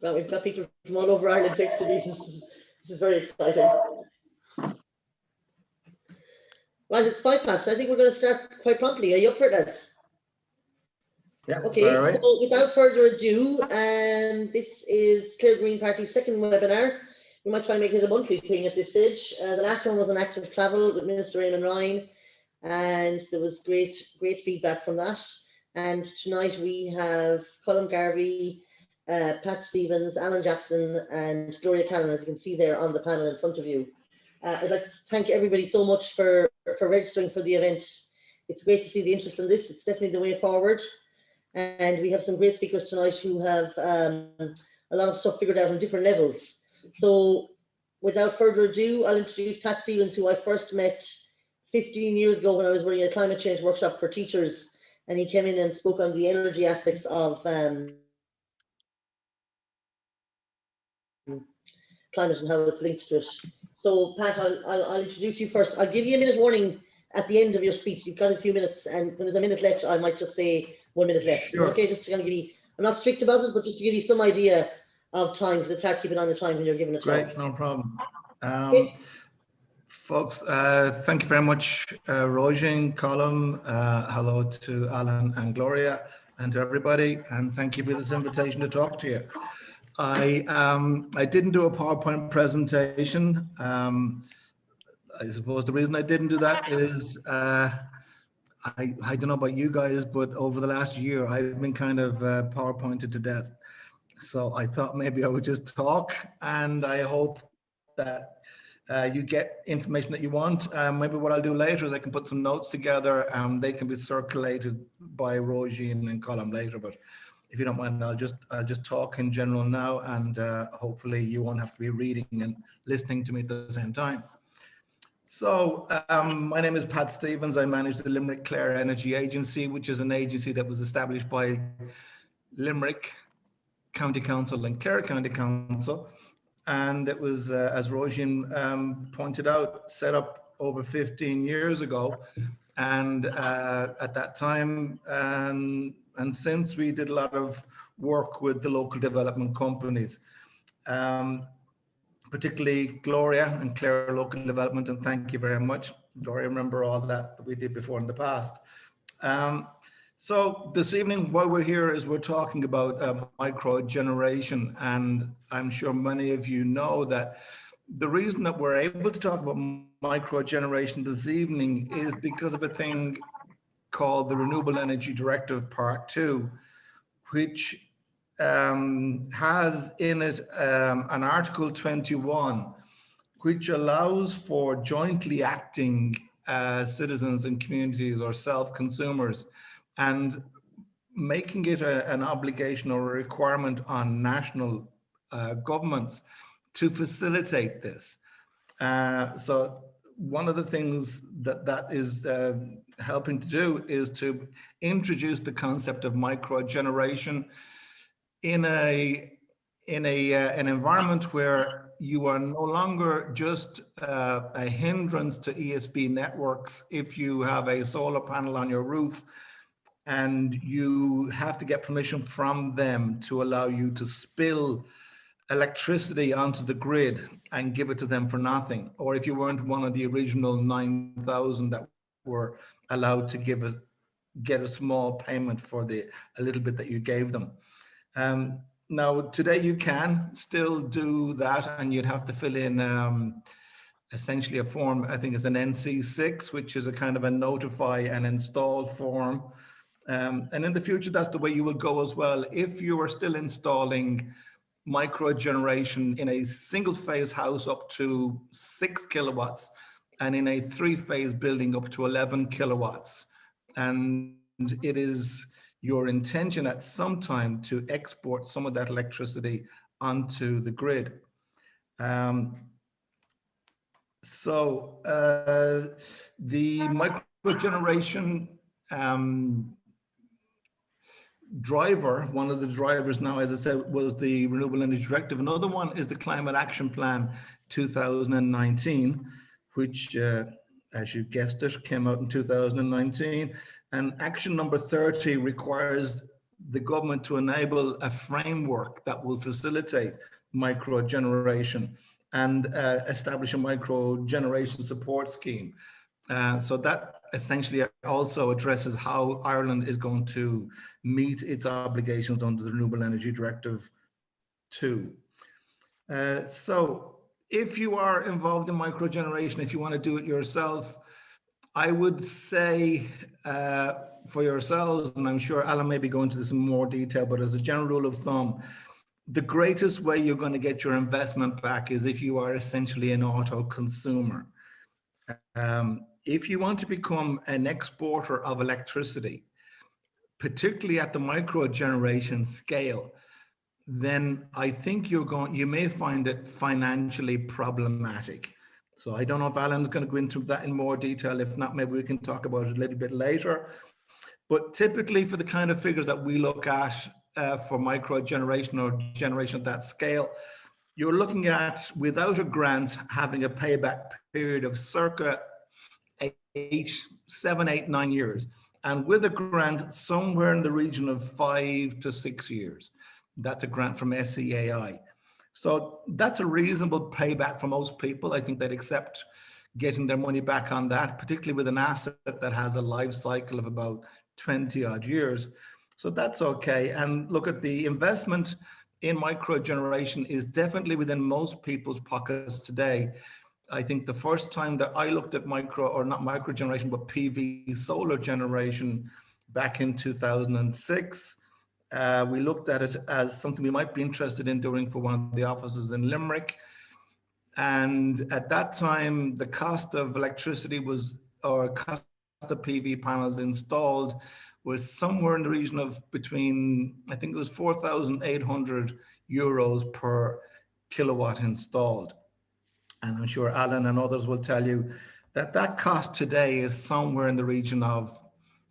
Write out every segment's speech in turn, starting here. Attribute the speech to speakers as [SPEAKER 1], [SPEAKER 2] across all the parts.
[SPEAKER 1] Well, we've got people from all over Ireland texting me. This is very exciting. Right, it's 5 past. I think we're going to start quite promptly. Are you up for it, lads?
[SPEAKER 2] Yeah.
[SPEAKER 1] Okay,
[SPEAKER 2] All right.
[SPEAKER 1] so without further ado, this is Clear Green Party's second webinar. We might try and make it a monthly thing at this stage. The last one was on active travel with Minister Eamon Ryan, and there was great feedback from that. And tonight we have Colin Garvey, Pat Stevens, Alan Jackson, and Gloria Cannon, as you can see there on the panel in front of you. I'd like to thank everybody so much for registering for the event. It's great to see the interest in this. It's definitely the way forward. And we have some great speakers tonight who have a lot of stuff figured out on different levels. So without further ado, I'll introduce Pat Stevens, who I first met 15 years ago when I was running a climate change workshop for teachers. And he came in and spoke on the energy aspects of climate and how it's linked to it. So Pat, I'll introduce you first. I'll give you a minute warning at the end of your speech. You've got a few minutes, and when there's a minute left, I might just say 1 minute left.
[SPEAKER 2] Sure.
[SPEAKER 1] Okay, just to kind of give you, I'm not strict about it, but just to give you some idea of time, because it's hard to keep it on the time when you're giving a talk.
[SPEAKER 2] Great, no problem.
[SPEAKER 1] Okay.
[SPEAKER 2] Folks, thank you very much, Roisin, Colin. Hello to Alan and Gloria and to everybody, and thank you for this invitation to talk to you. I didn't do a PowerPoint presentation. I suppose the reason I didn't do that is I don't know about you guys, but over the last year, I've been kind of PowerPointed to death. So I thought maybe I would just talk, and I hope that you get information that you want. Maybe what I'll do later is I can put some notes together and they can be circulated by Roisin and Colin later. But if you don't mind, I'll just talk in general now, and hopefully you won't have to be reading and listening to me at the same time. So my name is Pat Stevens. I manage the Limerick Clare Energy Agency, which is an agency that was established by Limerick County Council and Clare County Council. And it was, as Roisin pointed out, set up over 15 years ago. And at that time, and since, we did a lot of work with the local development companies, particularly Gloria and Clare Local Development, and thank you very much, Gloria. Remember all that we did before in the past. So this evening, while we're here, is we're talking about microgeneration, and I'm sure many of you know that the reason that we're able to talk about microgeneration this evening is because of a thing called the Renewable Energy Directive Part 2, which has in it an Article 21, which allows for jointly acting citizens and communities or self-consumers, and making it an obligation or a requirement on national governments to facilitate this. So one of the things that is helping to do is to introduce the concept of microgeneration in an environment where you are no longer just a hindrance to ESB networks if you have a solar panel on your roof and you have to get permission from them to allow you to spill electricity onto the grid and give it to them for nothing, or if you weren't one of the original 9,000 that were allowed to get a small payment for a little bit that you gave them. Now today you can still do that, and you'd have to fill in essentially a form. I think it's an NC6, which is a kind of a notify and install form. And in the future, that's the way you will go as well. If you are still installing microgeneration in a single phase house up to 6 kilowatts and in a 3-phase building up to 11 kilowatts. And it is your intention at some time to export some of that electricity onto the grid. So the microgeneration driver, one of the drivers now, as I said, was the Renewable Energy Directive. Another one is the Climate Action Plan 2019, which, as you guessed it, came out in 2019. And action number 30 requires the government to enable a framework that will facilitate micro generation and establish a micro generation support scheme. So that essentially also addresses how Ireland is going to meet its obligations under the Renewable Energy Directive 2. So if you are involved in micro generation, if you want to do it yourself, I would say for yourselves, and I'm sure Alan may be going into this in more detail, but as a general rule of thumb, the greatest way you're going to get your investment back is if you are essentially an auto consumer. If you want to become an exporter of electricity, particularly at the micro generation scale, then I think you may find it financially problematic. So I don't know if Alan's going to go into that in more detail. If not, maybe we can talk about it a little bit later. But typically for the kind of figures that we look at for micro generation or generation at that scale, you're looking at, without a grant, having a payback period of circa 7, 8, 9 years. And with a grant, somewhere in the region of 5 to 6 years. That's a grant from SEAI. So that's a reasonable payback for most people. I think they'd accept getting their money back on that, particularly with an asset that has a life cycle of about 20 odd years. So that's okay. And look, at the investment in micro generation is definitely within most people's pockets today. I think the first time that I looked at not micro generation, but PV solar generation back in 2006, we looked at it as something we might be interested in doing for one of the offices in Limerick. And at that time, the cost of electricity cost of PV panels installed was somewhere in the region of between, I think it was 4,800 euros per kilowatt installed. And I'm sure Alan and others will tell you that that cost today is somewhere in the region of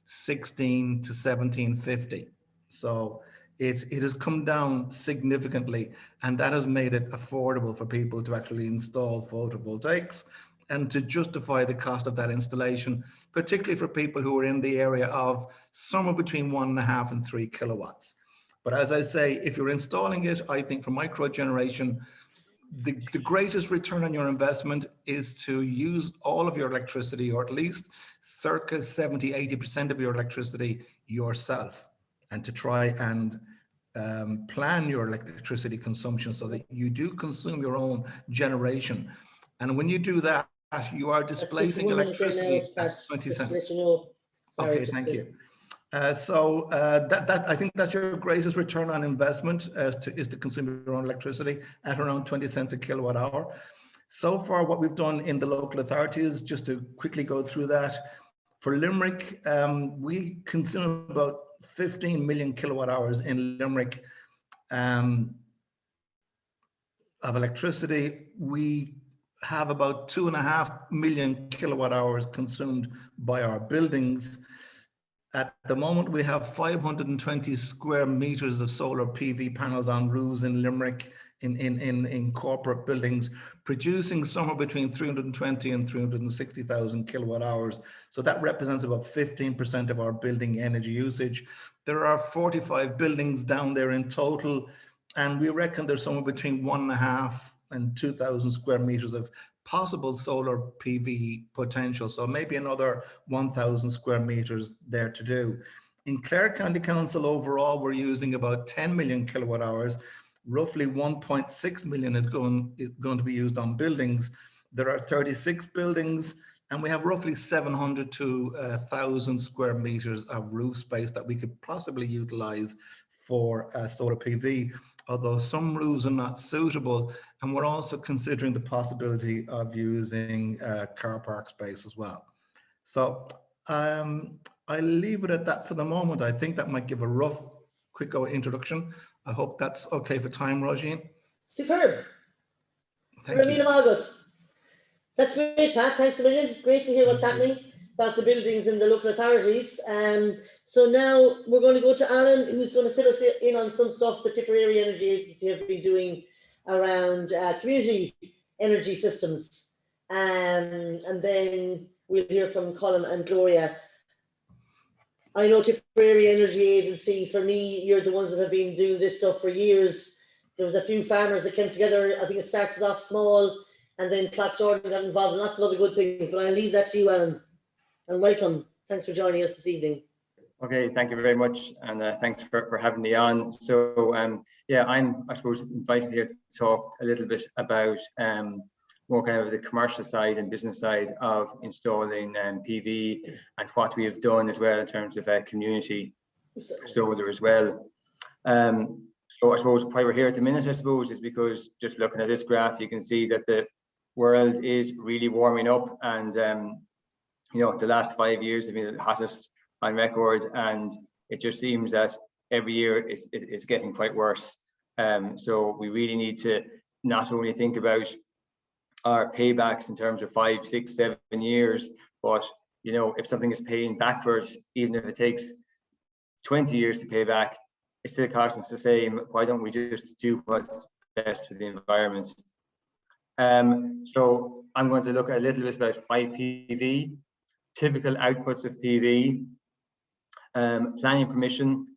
[SPEAKER 2] 16 to 1750. So it has come down significantly, and that has made it affordable for people to actually install photovoltaics and to justify the cost of that installation, particularly for people who are in the area of somewhere between 1.5 and 3 kilowatts. But as I say, if you're installing it, I think for micro generation, the greatest return on your investment is to use all of your electricity, or at least circa 70, 80% of your electricity yourself, and to try and plan your electricity consumption so that you do consume your own generation. And when you do that, you are displacing electricity at 20 cents. Okay, thank you. That I think that's your greatest return on investment is to consume your own electricity at around 20 cents a kilowatt hour. So far, what we've done in the local authorities, just to quickly go through that, for Limerick, we consume about 15 million kilowatt hours in Limerick of electricity. We have about 2.5 million kilowatt hours consumed by our buildings. At the moment, we have 520 square meters of solar PV panels on roofs in Limerick in corporate buildings, producing somewhere between 320 and 360,000 kilowatt hours. So that represents about 15% of our building energy usage. There are 45 buildings down there in total, and we reckon there's somewhere between 1.5 and 2,000 square meters of possible solar PV potential. So maybe another 1,000 square meters there to do. In Clare County Council overall, we're using about 10 million kilowatt hours. Roughly 1.6 million is going to be used on buildings. There are 36 buildings, and we have roughly 700 to 1,000 square meters of roof space that we could possibly utilize for solar PV, although some roofs are not suitable. And we're also considering the possibility of using car park space as well. So I'll leave it at that for the moment. I think that might give a rough, quick introduction. I hope that's okay for time, Roisin.
[SPEAKER 1] Superb.
[SPEAKER 2] Thank you.
[SPEAKER 1] That's great, Pat. Thanks a million. Great to hear what's happening about the buildings in the local authorities. So now we're going to go to Alan, who's going to fill us in on some stuff that Tipperary Energy Agency have been doing around community energy systems. And then we'll hear from Colin and Gloria. I know Tipperary Energy Agency, for me, you're the ones that have been doing this stuff for years. There was a few farmers that came together. I think it started off small, and then Clock Jordan got involved in lots of other good things. But I'll leave that to you, Alan. And welcome. Thanks for joining us this evening.
[SPEAKER 3] Okay, thank you very much, and thanks for having me on. So yeah, I suppose invited here to talk a little bit about more kind of the commercial side and business side of installing PV, and what we have done as well in terms of community solar as well. So I suppose why we're here at the minute, I suppose, is because just looking at this graph, you can see that the world is really warming up, and you know, the last 5 years have been the hottest on record, and it just seems that every year it's getting quite worse. So we really need to not only think about our paybacks in terms of 5, 6, 7 years, but you know, if something is paying backwards, even if it takes 20 years to pay back, it still costs us the same. Why don't we just do what's best for the environment? So I'm going to look at a little bit about why PV, typical outputs of PV, planning permission,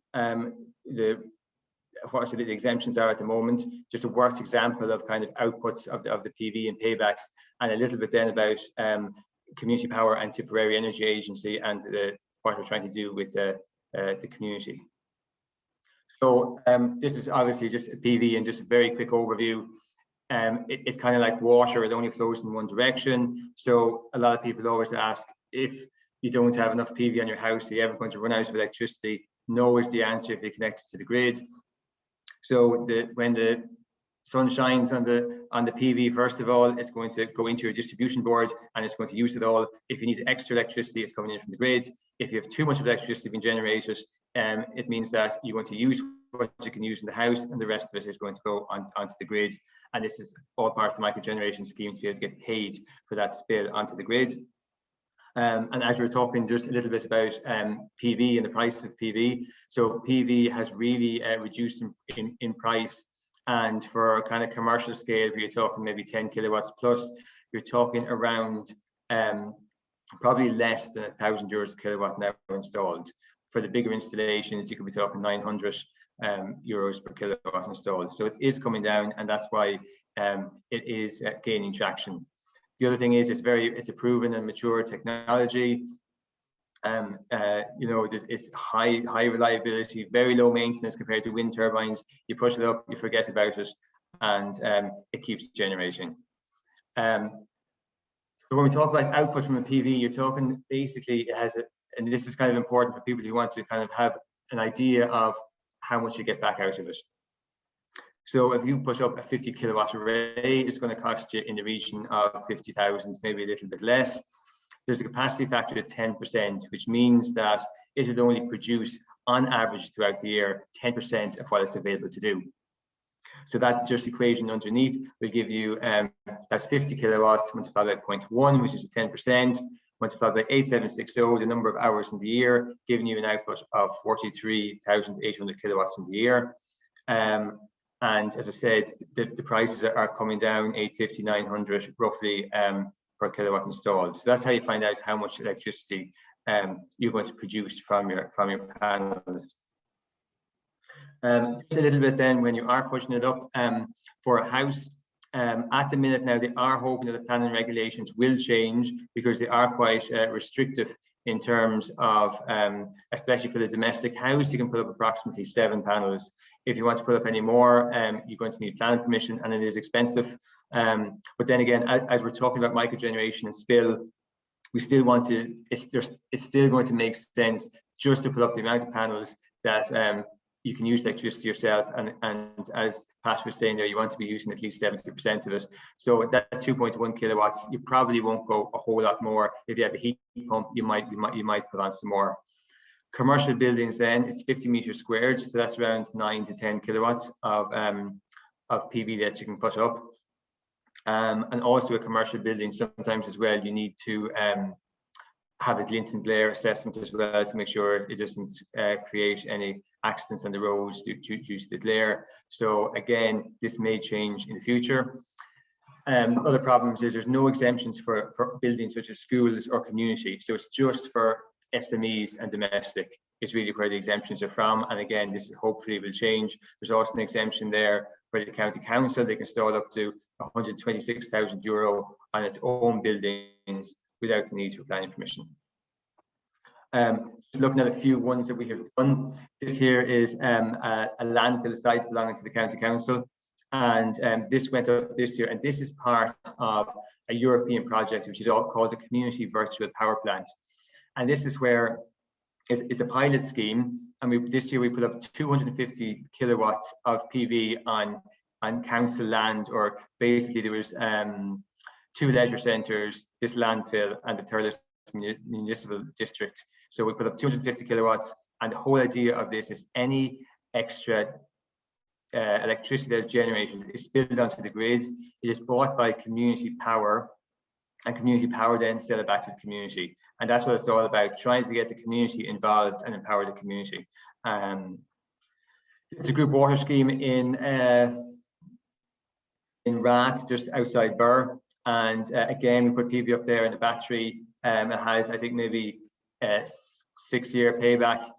[SPEAKER 3] what the exemptions are at the moment, just a worked example of kind of outputs of the PV and paybacks, and a little bit then about community power and Tipperary Energy Agency and what we're trying to do with the community. So this is obviously just a PV and just a very quick overview. It's kind of like water, it only flows in one direction. So a lot of people always ask, if you don't have enough PV on your house, are you ever going to run out of electricity? No is the answer if you connect it to the grid. So when the sun shines on the PV, first of all, it's going to go into your distribution board and it's going to use it all. If you need extra electricity, it's coming in from the grid. If you have too much of electricity being generated, it means that you're going to use what you can use in the house, and the rest of it is going to go onto the grid. And this is all part of the microgeneration scheme to be able to get paid for that spill onto the grid. And as we're talking just a little bit about PV and the prices of PV, so PV has really reduced in price, and for kind of commercial scale, where you're talking maybe 10 kilowatts plus, you're talking around probably less than €1,000 a kilowatt now installed. For the bigger installations, you could be talking 900 euros per kilowatt installed. So it is coming down, and that's why it is gaining traction. The other thing is it's a proven and mature technology. You know, it's high reliability, very low maintenance compared to wind turbines. You push it up, you forget about it, and it keeps generating. So when we talk about output from a PV, you're talking basically it has and this is kind of important for people who want to kind of have an idea of how much you get back out of it. So if you put up a 50 kilowatt array, it's going to cost you in the region of 50,000, maybe a little bit less. There's a capacity factor of 10%, which means that it would only produce, on average throughout the year, 10% of what it's available to do. So that just equation underneath will give you, that's 50 kilowatts multiplied by 0.1, which is 10%, multiplied by 8760, the number of hours in the year, giving you an output of 43,800 kilowatts in the year. And as I said, the prices are coming down 850, 900 roughly per kilowatt installed. So that's how you find out how much electricity you're going to produce from your panels. Just a little bit then, when you are pushing it up for a house, at the minute now, they are hoping that the planning regulations will change, because they are quite restrictive in terms of, especially for the domestic house, you can put up approximately 7 panels. If you want to put up any more, you're going to need planning permission, and it is expensive. But then again, as we're talking about microgeneration and spill, we still want to, it's still going to make sense just to put up the amount of panels that you can use electricity yourself, and as Pat was saying there, you want to be using at least 70% of it. So that 2.1 kilowatts, you probably won't go a whole lot more. If you have a heat pump, you might put on some more. Commercial buildings, then it's 50 meters squared, so that's around 9 to 10 kilowatts of PV that you can put up. And also a commercial building, sometimes as well, you need to have a glint and glare assessment as well to make sure it doesn't create any accidents on the roads due to the glare. So again, this may change in the future. Other problems is there's no exemptions for buildings such as schools or community. So it's just for SMEs and domestic is really where the exemptions are from. And again, this hopefully will change. There's also an exemption there for the county council. They can install up to €126,000 on its own buildings without the need for planning permission. Just looking at a few ones that we have done. This here is a landfill site belonging to the county council. And this went up this year. And this is part of a European project, which is all called the Community Virtual Power Plant. And this is where it's a pilot scheme. And this year we put up 250 kilowatts of PV on council land, or basically there was 2 leisure centres, this landfill, and the Thurles municipal district. So we put up 250 kilowatts, and the whole idea of this is any extra electricity that is generated is spilled onto the grid. It is bought by community power, and community power then sell it back to the community. And that's what it's all about, trying to get the community involved and empower the community. It's a group water scheme in Rath, just outside Birr. And again, we put PV up there in the battery. It has, I think, maybe a 6-year payback.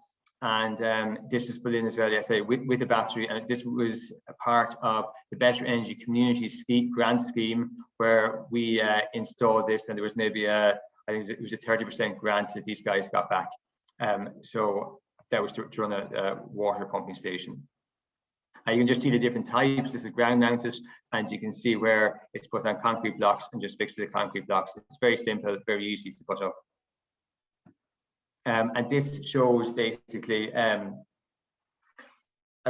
[SPEAKER 3] And this is put in as well, I say, with the battery. And this was a part of the Better Energy Community grant scheme, where we installed this, and there was maybe I think it was a 30% grant that these guys got back. So that was to run a water pumping station. You can just see the different types. This is ground mounted, and you can see where it's put on concrete blocks and just fixed to the concrete blocks. It's very simple, very easy to put up. And this shows basically a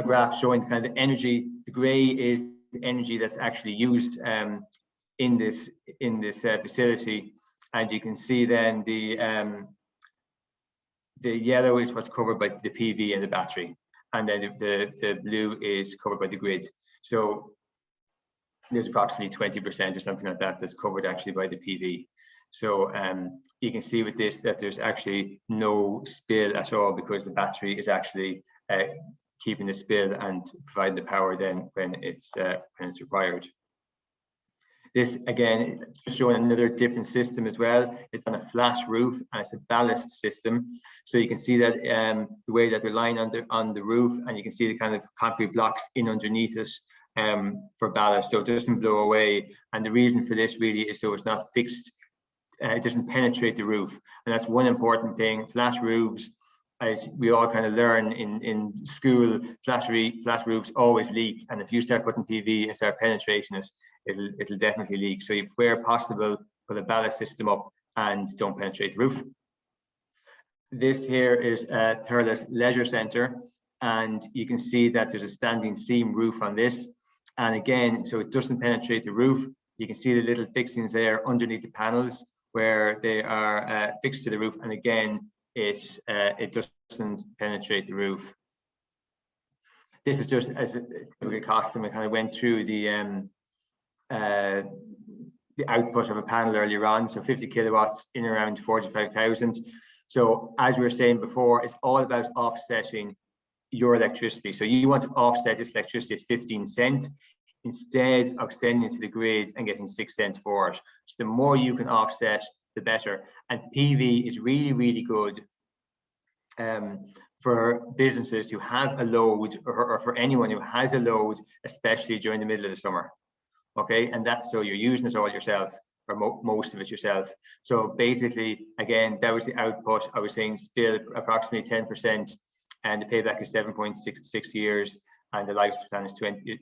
[SPEAKER 3] graph showing kind of the energy. The grey is the energy that's actually used in this facility, and you can see then the yellow is what's covered by the PV and the battery, and then the blue is covered by the grid. So there's approximately 20% or something like that that's covered actually by the PV. So you can see with this that there's actually no spill at all, because the battery is actually keeping the spill and providing the power then when it's required. This again just showing another different system as well. It's on a flat roof, and it's a ballast system. So you can see that the way that they're lying on the roof, and you can see the kind of concrete blocks in underneath it for ballast, so it doesn't blow away. And the reason for this really is so it's not fixed. It doesn't penetrate the roof, and that's one important thing. Flat roofs, as we all kind of learn in school, flat roofs always leak, and if you start putting PV and start penetrating it, it'll definitely leak. So where possible, put a ballast system up and don't penetrate the roof. This here is Thurles Leisure Centre, and you can see that there's a standing seam roof on this, and again, so it doesn't penetrate the roof. You can see the little fixings there underneath the panels, where they are fixed to the roof, and again it doesn't penetrate the roof. This is just as a typical cost, and we kind of went through the output of a panel earlier on. So 50 kilowatts in around 45,000. So as we were saying before, it's all about offsetting your electricity. So you want to offset this electricity at 15 cents. Instead of sending it to the grid and getting 6 cents for it. So the more you can offset, the better. And PV is really, really good for businesses who have a load, or for anyone who has a load, especially during the middle of the summer. Okay, and that's so you're using it all yourself, or most of it yourself. So basically, again, that was the output. I was saying spill approximately 10%, and the payback is 7.66 years. And the lifespan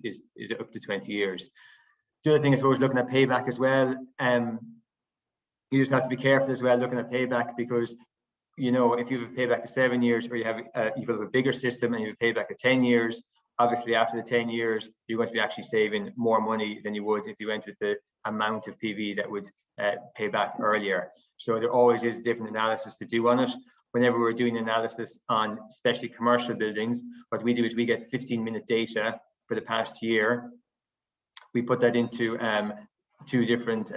[SPEAKER 3] is up to 20 years. The other thing, I suppose, looking at payback as well, you just have to be careful as well looking at payback, because you know, if you have a payback of 7 years, or you have a bigger system and you have a payback of 10 years, obviously after the 10 years, you're going to be actually saving more money than you would if you went with the amount of PV that would pay back earlier. So there always is different analysis to do on it. Whenever we're doing analysis on especially commercial buildings, what we do is we get 15-minute data for the past year. We put that into 2 different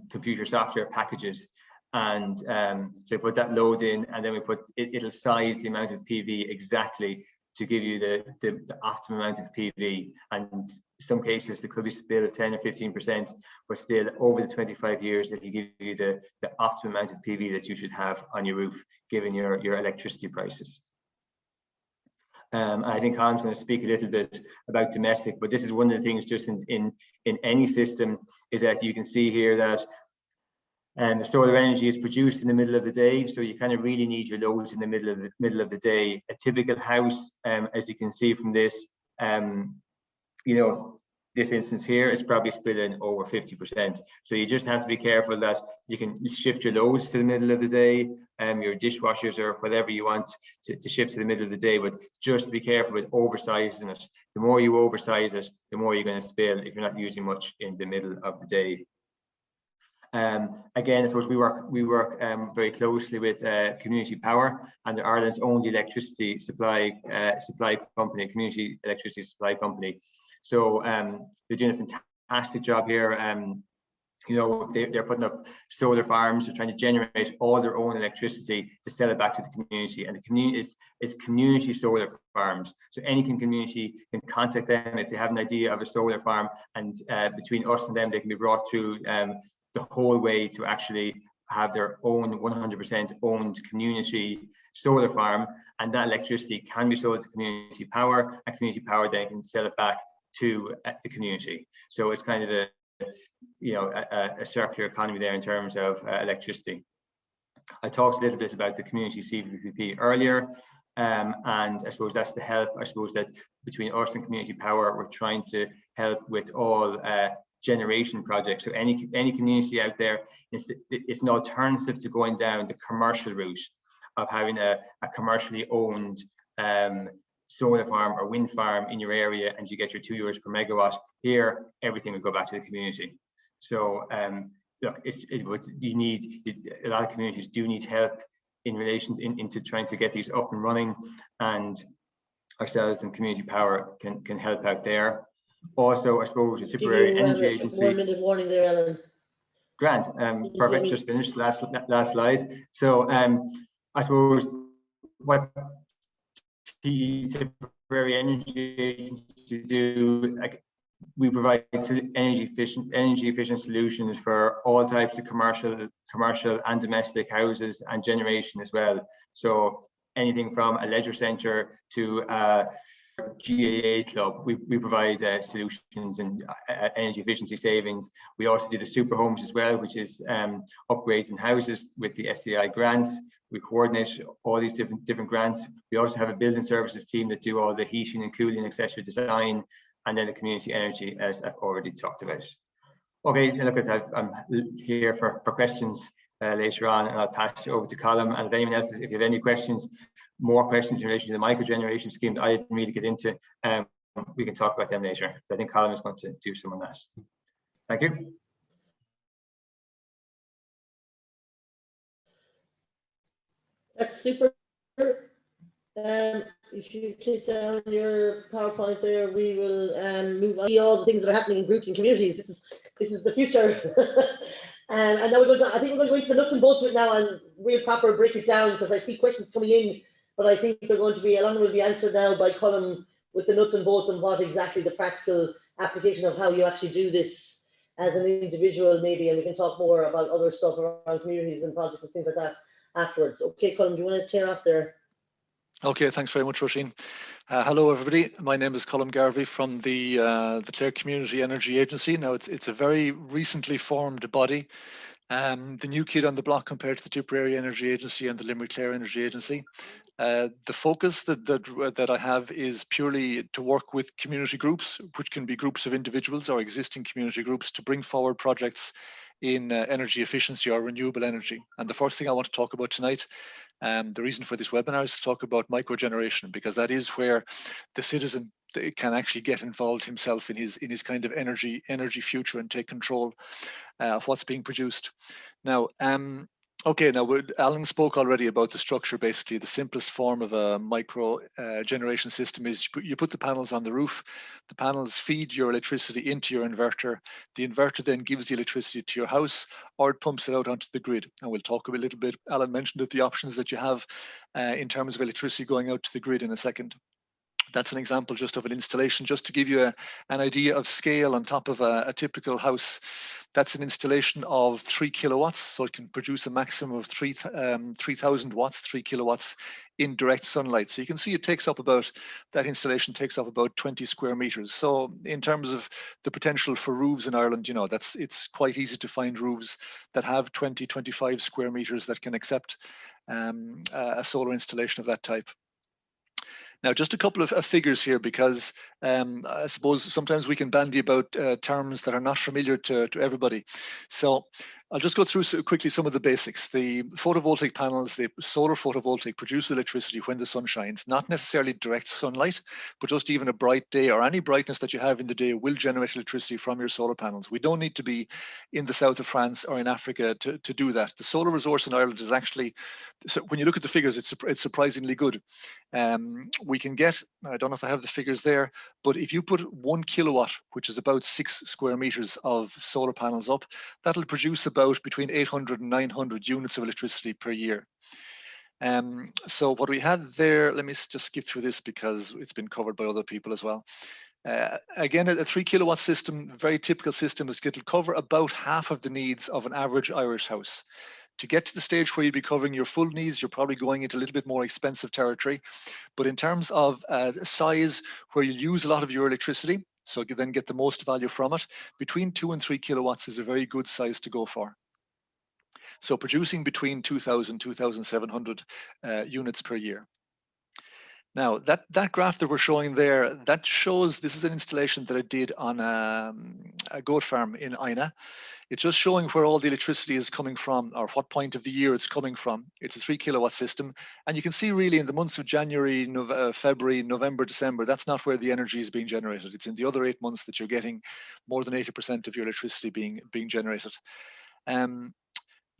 [SPEAKER 3] computer software packages, and so we put that load in, and then we put it'll size the amount of PV exactly to give you the optimum amount of PV. And in some cases, there could be split of 10 or 15%, but still over the 25 years, it'll give you the optimum amount of PV that you should have on your roof, given your electricity prices. I think Colin's going to speak a little bit about domestic, but this is one of the things just in any system is that you can see here that the solar energy is produced in the middle of the day, so you kind of really need your loads in the middle of the day. A typical house, as you can see from this, you know, this instance here is probably split in over 50%. So you just have to be careful that you can shift your loads to the middle of the day, your dishwashers or whatever you want to shift to the middle of the day, but just be careful with oversizing it. The more you oversize it, the more you're going to spill if you're not using much in the middle of the day. Again, I suppose we work very closely with Community Power, and they're Ireland's only electricity supply company, community electricity supply company. So they're doing a fantastic job here. You know, they're putting up solar farms. They're trying to generate all their own electricity to sell it back to the community. And the community is community solar farms. So any community can contact them if they have an idea of a solar farm, and between us and them, they can be brought through the whole way to actually have their own 100% owned community solar farm, and that electricity can be sold to Community Power, and Community Power then can sell it back to the community. So it's kind of a circular economy there in terms of electricity. I talked a little bit about the community CVPP earlier, and I suppose that's the help. I suppose that between us and Community Power, we're trying to help with all generation projects. So any community out there, it's an alternative to going down the commercial route of having a commercially owned solar farm or wind farm in your area, and you get your €2 per megawatt. Here, everything will go back to the community. So look, you need, a lot of communities do need help in relation into trying to get these up and running, and ourselves and Community Power can help out there. Also, I suppose a Tipperary Energy Agency.
[SPEAKER 1] 1 minute warning there, Alan.
[SPEAKER 3] Grant, perfect. Just finished last slide. So I suppose what the Tipperary Energy Agency do, like, we provide energy efficient solutions for all types of commercial and domestic houses and generation as well. So anything from a leisure centre to GAA club, we provide solutions and energy efficiency savings. We also do the super homes as well, which is upgrades in houses with the SDI grants. We coordinate all these different grants. We also have a building services team that do all the heating and cooling, etc. design, and then the community energy, as I've already talked about. Okay, look, I'm here for questions later on, and I'll pass it over to Colin. And if anyone else, if you have any questions, more questions in relation to the microgeneration scheme that I didn't really get into, we can talk about them later. I think Colin is going to do some on that. Thank you.
[SPEAKER 1] That's super. If you take down your PowerPoint there, we will move on to all the things that are happening in groups and communities. This is the future. And now I think we're going to go into the nuts and bolts of it now and real proper break it down, because I see questions coming in, but I think they're going to be, a lot of them will be answered now by Colin with the nuts and bolts and what exactly the practical application of how you actually do this as an individual maybe, and we can talk more about other stuff around communities and projects and things like that afterwards. Okay, Colin, do you want to tear off there?
[SPEAKER 4] Okay, thanks very much, Roisin. Hello, everybody. My name is Colin Garvey from the Clare Community Energy Agency. Now, it's a very recently formed body, the new kid on the block compared to the Tipperary Energy Agency and the Limerick Clare Energy Agency. The focus that I have is purely to work with community groups, which can be groups of individuals or existing community groups, to bring forward projects in energy efficiency or renewable energy. And the first thing I want to talk about tonight, the reason for this webinar, is to talk about microgeneration, because that is where the citizen can actually get involved himself in his kind of energy future and take control of what's being produced. Now, okay, now Alan spoke already about the structure. Basically, the simplest form of a micro generation system is you put the panels on the roof. The panels feed your electricity into your inverter. The inverter then gives the electricity to your house, or it pumps it out onto the grid. And we'll talk a little bit, Alan mentioned it, the options that you have in terms of electricity going out to the grid in a second. That's an example just of an installation, just to give you an idea of scale on top of a typical house. That's an installation of 3 kilowatts, so it can produce a maximum of 3,000 watts, 3 kilowatts in direct sunlight. So you can see it takes up about, that installation takes up about 20 square meters. So in terms of the potential for roofs in Ireland, you know, it's quite easy to find roofs that have 20, 25 square meters that can accept a solar installation of that type. Now, just a couple of figures here, because I suppose sometimes we can bandy about terms that are not familiar to everybody. So I'll just go through quickly some of the basics. The photovoltaic panels, the solar photovoltaic, produce electricity when the sun shines, not necessarily direct sunlight, but just even a bright day or any brightness that you have in the day will generate electricity from your solar panels. We don't need to be in the south of France or in Africa to do that. The solar resource in Ireland is actually, so when you look at the figures, it's surprisingly good. We can get, I don't know if I have the figures there, but if you put 1 kilowatt, which is about 6 square meters of solar panels up, that'll produce about between 800 and 900 units of electricity per year. So what we had there, let me just skip through this because it's been covered by other people as well. Again, a 3 kilowatt system, very typical system, is going to cover about half of the needs of an average Irish house. To get to the stage where you'd be covering your full needs, you're probably going into a little bit more expensive territory. But in terms of size, where you use a lot of your electricity, so you then get the most value from it, between 2 and 3 kilowatts is a very good size to go for. So producing between 2,000, 2,700 units per year. Now, that graph that we're showing there, that shows, this is an installation that I did on a goat farm in Ina. It's just showing where all the electricity is coming from, or what point of the year it's coming from. It's a 3 kilowatt system. And you can see really in the months of January, February, November, December, that's not where the energy is being generated. It's in the other 8 months that you're getting more than 80% of your electricity being generated.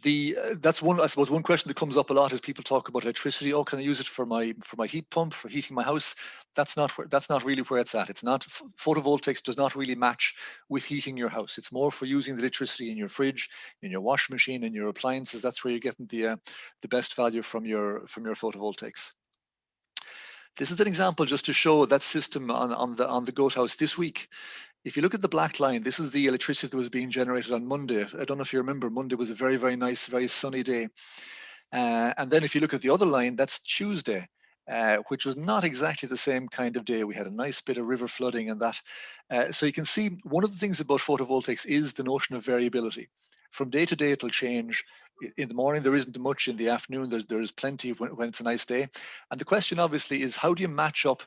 [SPEAKER 4] That's one, I suppose, one question that comes up a lot is people talk about electricity. Oh, can I use it for my heat pump, for heating my house? That's not really where it's at. It's not, photovoltaics does not really match with heating your house. It's more for using the electricity in your fridge, in your washing machine, in your appliances. That's where you're getting the best value from your photovoltaics. This is an example just to show that system on the goat house this week. If you look at the black line, this is the electricity that was being generated on Monday. I don't know if you remember, Monday was a very, very nice, very sunny day. And then if you look at the other line, that's Tuesday, which was not exactly the same kind of day. We had a nice bit of river flooding and that. So you can see one of the things about photovoltaics is the notion of variability. From day to day, it'll change. In the morning, there isn't much. In the afternoon, there's plenty when it's a nice day. And the question obviously is, how do you match up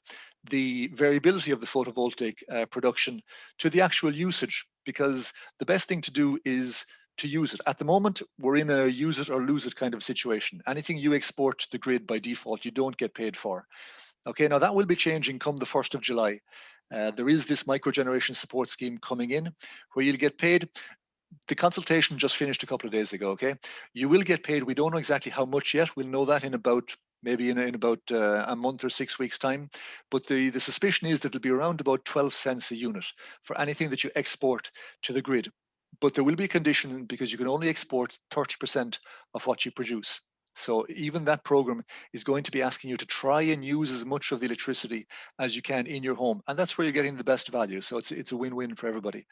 [SPEAKER 4] the variability of the photovoltaic production to the actual usage? Because the best thing to do is to use it. At the moment, we're in a use it or lose it kind of situation. Anything you export to the grid by default, you don't get paid for. Okay, now that will be changing come the 1st of July. There is this microgeneration support scheme coming in where you'll get paid. The consultation just finished a couple of days ago, okay? You will get paid. We don't know exactly how much yet. We'll know that in about, maybe in about a month or 6 weeks' time. But the suspicion is that it'll be around about 12 cents a unit for anything that you export to the grid. But there will be a condition because you can only export 30% of what you produce. So even that program is going to be asking you to try and use as much of the electricity as you can in your home. And that's where you're getting the best value. So it's a win-win for everybody.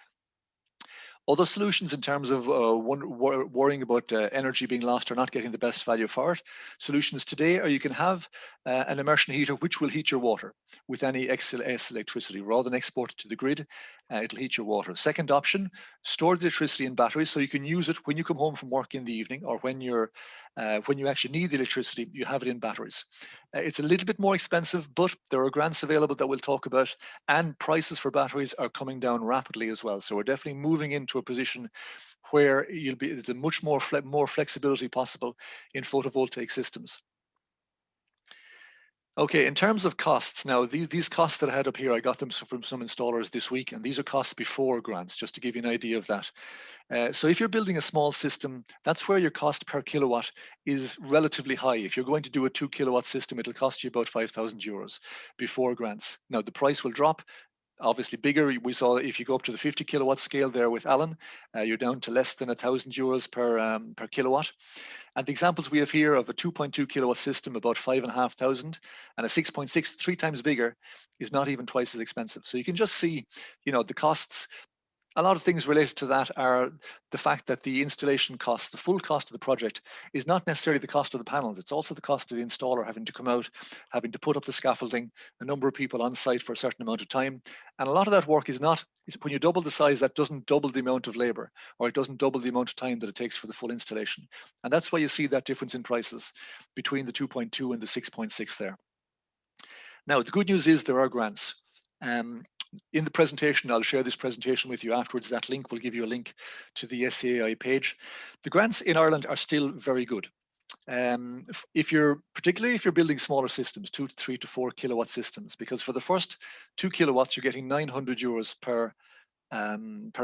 [SPEAKER 4] Other solutions in terms of worrying about energy being lost or not getting the best value for it. Solutions today are you can have an immersion heater which will heat your water with any XLS electricity. Rather than export it to the grid, it'll heat your water. Second option, store the electricity in batteries so you can use it when you come home from work in the evening or when you actually need the electricity, you have it in batteries. It's a little bit more expensive, but there are grants available that we'll talk about, and prices for batteries are coming down rapidly as well. So we're definitely moving into a position where there's a much more flexibility possible in photovoltaic systems. Okay, in terms of costs, now these costs that I had up here, I got them from some installers this week, and these are costs before grants, just to give you an idea of that. So if you're building a small system, that's where your cost per kilowatt is relatively high. If you're going to do a 2 kilowatt system, it'll cost you about €5,000 before grants. Now the price will drop obviously bigger. We saw if you go up to the 50 kilowatt scale there with Alan, you're down to less than €1,000 per kilowatt. And the examples we have here of a 2.2 kilowatt system, about 5,500, and a 6.6, 3 times bigger, is not even twice as expensive. So you can just see, the costs. A lot of things related to that are the fact that the installation cost, the full cost of the project, is not necessarily the cost of the panels. It's also the cost of the installer having to come out, having to put up the scaffolding, a number of people on site for a certain amount of time. And a lot of that work is when you double the size, that doesn't double the amount of labor, or it doesn't double the amount of time that it takes for the full installation. And that's why you see that difference in prices between the 2.2 and the 6.6 there. Now, the good news is there are grants. In the presentation, I'll share this presentation with you afterwards. That link will give you a link to the SCAI page. The grants in Ireland are still very good. Particularly if you're building smaller systems, 2 to 3 to 4 kilowatt systems, because for the first 2 kilowatts, you're getting €900 per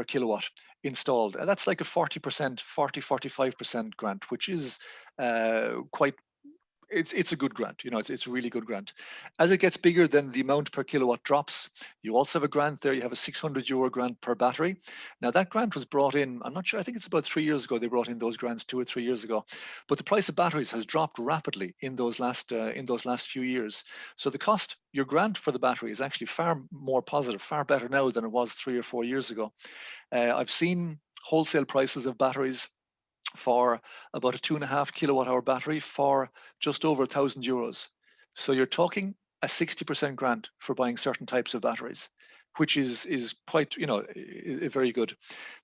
[SPEAKER 4] kilowatt installed. And that's like a 45% grant, which is quite. It's a good grant, it's a really good grant. As it gets bigger, then the amount per kilowatt drops. You also have a grant there. You have a €600 grant per battery. Now that grant was brought in, I'm not sure, I think it's about 3 years ago. They brought in those grants 2 or 3 years ago, but the price of batteries has dropped rapidly in those last few years. So the cost, your grant for the battery, is actually far more positive, far better now than it was 3 or 4 years ago. I've seen wholesale prices of batteries for about a 2.5 kilowatt hour battery for just over €1,000. So you're talking a 60% grant for buying certain types of batteries, which is quite, very good.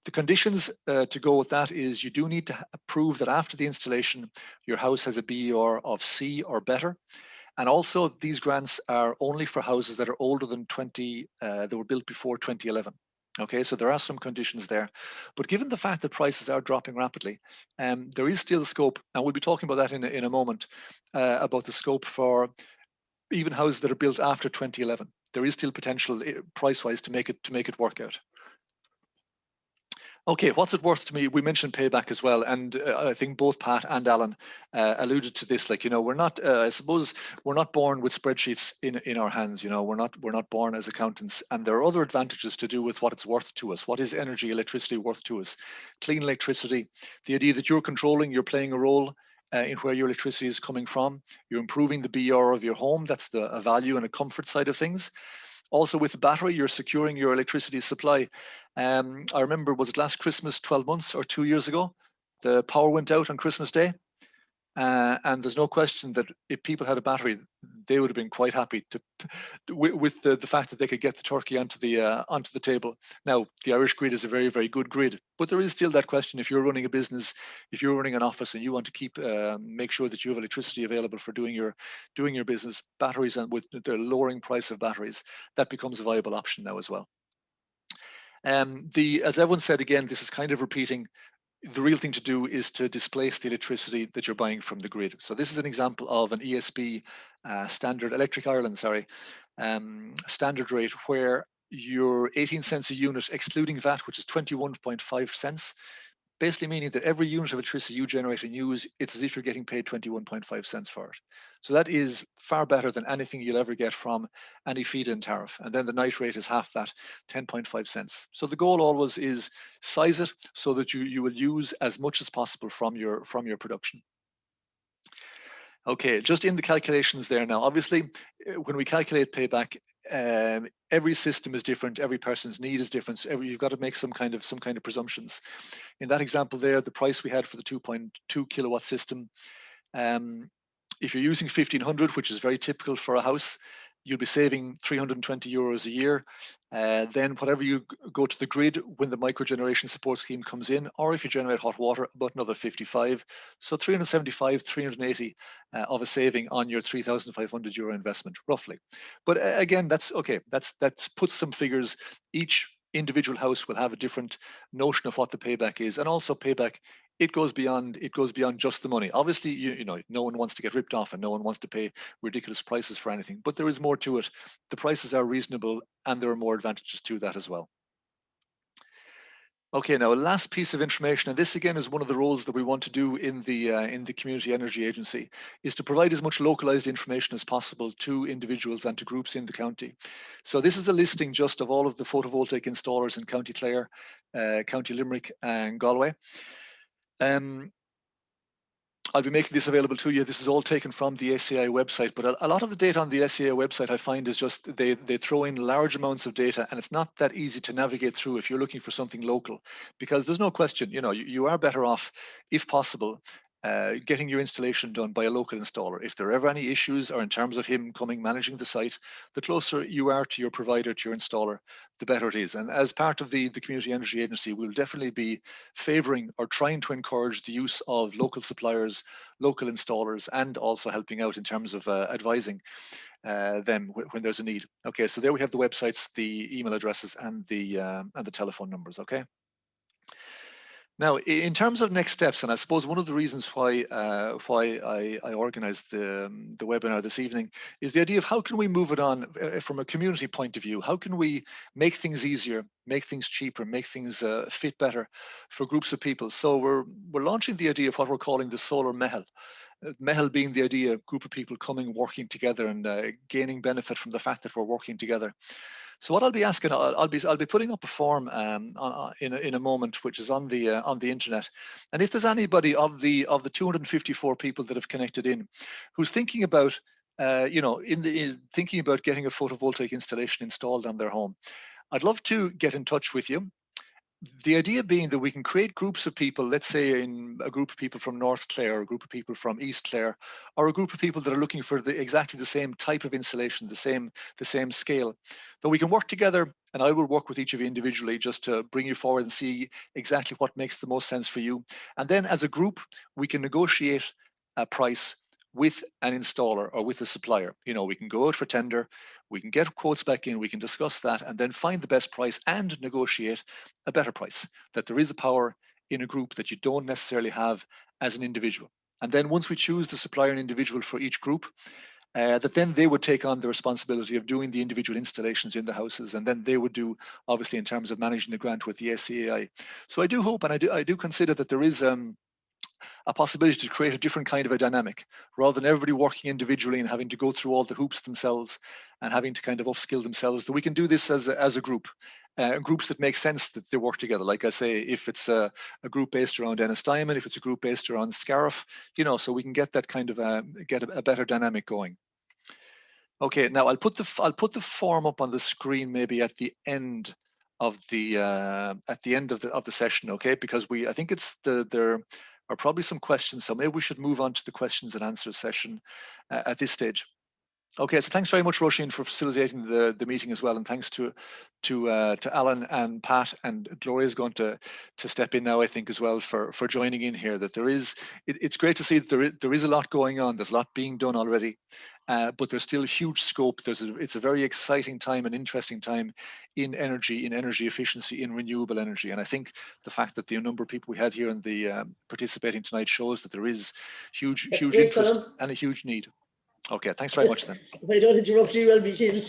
[SPEAKER 4] The conditions to go with that is you do need to prove that after the installation, your house has a BER of C or better. And also these grants are only for houses that are older than that were built before 2011. Okay, so there are some conditions there, but given the fact that prices are dropping rapidly, there is still scope, and we'll be talking about that in a moment, about the scope for even houses that are built after 2011. There is still potential price-wise to make it work out. Okay, what's it worth to me? We mentioned payback as well, and I think both Pat and Alan alluded to this. We're not, I suppose, we're not born with spreadsheets in our hands. We're not born as accountants, and there are other advantages to do with what it's worth to us. What is electricity worth to us? Clean electricity, the idea that you're playing a role in where your electricity is coming from. You're improving the BER of your home. That's a value and a comfort side of things. Also with the battery, you're securing your electricity supply. I remember, was it last Christmas, 12 months or 2 years ago, the power went out on Christmas Day. And there's no question that if people had a battery, they would have been quite happy with the fact that they could get the turkey onto the table. Now, the Irish grid is a very, very good grid, but there is still that question: if you're running a business, if you're running an office, and you want to make sure that you have electricity available for doing your business, batteries, and with the lowering price of batteries, that becomes a viable option now as well. As everyone said, again, this is kind of repeating. The real thing to do is to displace the electricity that you're buying from the grid. So this is an example of an ESB standard, Electric Ireland, standard rate, where your 18 cents a unit, excluding VAT, which is 21.5 cents, basically meaning that every unit of electricity you generate and use, it's as if you're getting paid 21.5 cents for it. So that is far better than anything you'll ever get from any feed-in tariff. And then the night rate is half that, 10.5 cents. So the goal always is size it so that you will use as much as possible from your production. Okay, just in the calculations there now, obviously, when we calculate payback, every system is different, every person's need is different, so you've got to make some kind of presumptions. In that example there, the price we had for the 2.2 kilowatt system, if you're using 1,500, which is very typical for a house, you'll be saving €320 a year. Then whatever you go to the grid when the microgeneration support scheme comes in, or if you generate hot water, about another 55. So 375, 380 of a saving on your €3,500 investment, roughly. But again, that's okay. That's puts some figures. Each individual house will have a different notion of what the payback is, and also payback. It goes beyond just the money. Obviously, you know, no one wants to get ripped off and no one wants to pay ridiculous prices for anything, but there is more to it. The prices are reasonable and there are more advantages to that as well. Okay, now a last piece of information, and this again is one of the roles that we want to do in the Community Energy Agency, is to provide as much localized information as possible to individuals and to groups in the county. So this is a listing just of all of the photovoltaic installers in County Clare, County Limerick and Galway. I'll be making this available to you. This is all taken from the SAI website, but a lot of the data on the SAI website I find is just they throw in large amounts of data, and it's not that easy to navigate through if you're looking for something local, because there's no question, you know, you are better off, if possible, getting your installation done by a local installer. If there are ever any issues, or in terms of him coming managing the site, the closer you are to your provider, to your installer, the better it is. And as part of the Community Energy Agency, we'll definitely be favouring or trying to encourage the use of local suppliers, local installers, and also helping out in terms of advising them when there's a need. Okay, so there we have the websites, the email addresses, and the telephone numbers. Okay. Now, in terms of next steps, and I suppose one of the reasons why I organised the webinar this evening is the idea of how can we move it on from a community point of view? How can we make things easier, make things cheaper, make things fit better for groups of people? So we're launching the idea of what we're calling the Solar Meitheal. Meitheal being the idea, group of people coming, working together, and gaining benefit from the fact that we're working together. So what I'll be asking, I'll be putting up a form in a moment, which is on the internet. And if there's anybody of the 254 people that have connected in, who's thinking about thinking about getting a photovoltaic installation installed on their home, I'd love to get in touch with you. The idea being that we can create groups of people, let's say in a group of people from North Clare, or a group of people from East Clare, or a group of people that are looking for exactly the same type of installation, the same scale, that we can work together, and I will work with each of you individually just to bring you forward and see exactly what makes the most sense for you. And then as a group, we can negotiate a price with an installer or with a supplier. You know, we can go out for tender, we can get quotes back in, we can discuss that, and then find the best price and negotiate a better price. That there is a power in a group that you don't necessarily have as an individual. And then once we choose the supplier and individual for each group, that then they would take on the responsibility of doing the individual installations in the houses, and then they would do, obviously, in terms of managing the grant with the SCAI. So I do hope, and I do consider that there is a possibility to create a different kind of a dynamic, rather than everybody working individually and having to go through all the hoops themselves and having to kind of upskill themselves, that we can do this as a group. Groups that make sense, that they work together. Like I say, if it's a group based around Ennis Diamond, if it's a group based around Scariff, you know, so we can get that kind of get a better dynamic going. Okay, now I'll put the form up on the screen maybe at the end of the session, okay? Because I think there are probably some questions, so maybe we should move on to the questions and answers session at this stage. Okay, so thanks very much, Roisin, for facilitating the meeting as well, and thanks to Alan and Pat, and Gloria is going to step in now, I think, as well, for joining in here. That it's great to see that there is a lot going on. There's a lot being done already, but there's still huge scope. It's a very exciting time and interesting time in energy efficiency, in renewable energy. And I think the fact that the number of people we had here and the participating tonight shows that there is huge interest, Colin, and a huge need. Okay, thanks very much then.
[SPEAKER 1] If I don't interrupt you, I'll be killed.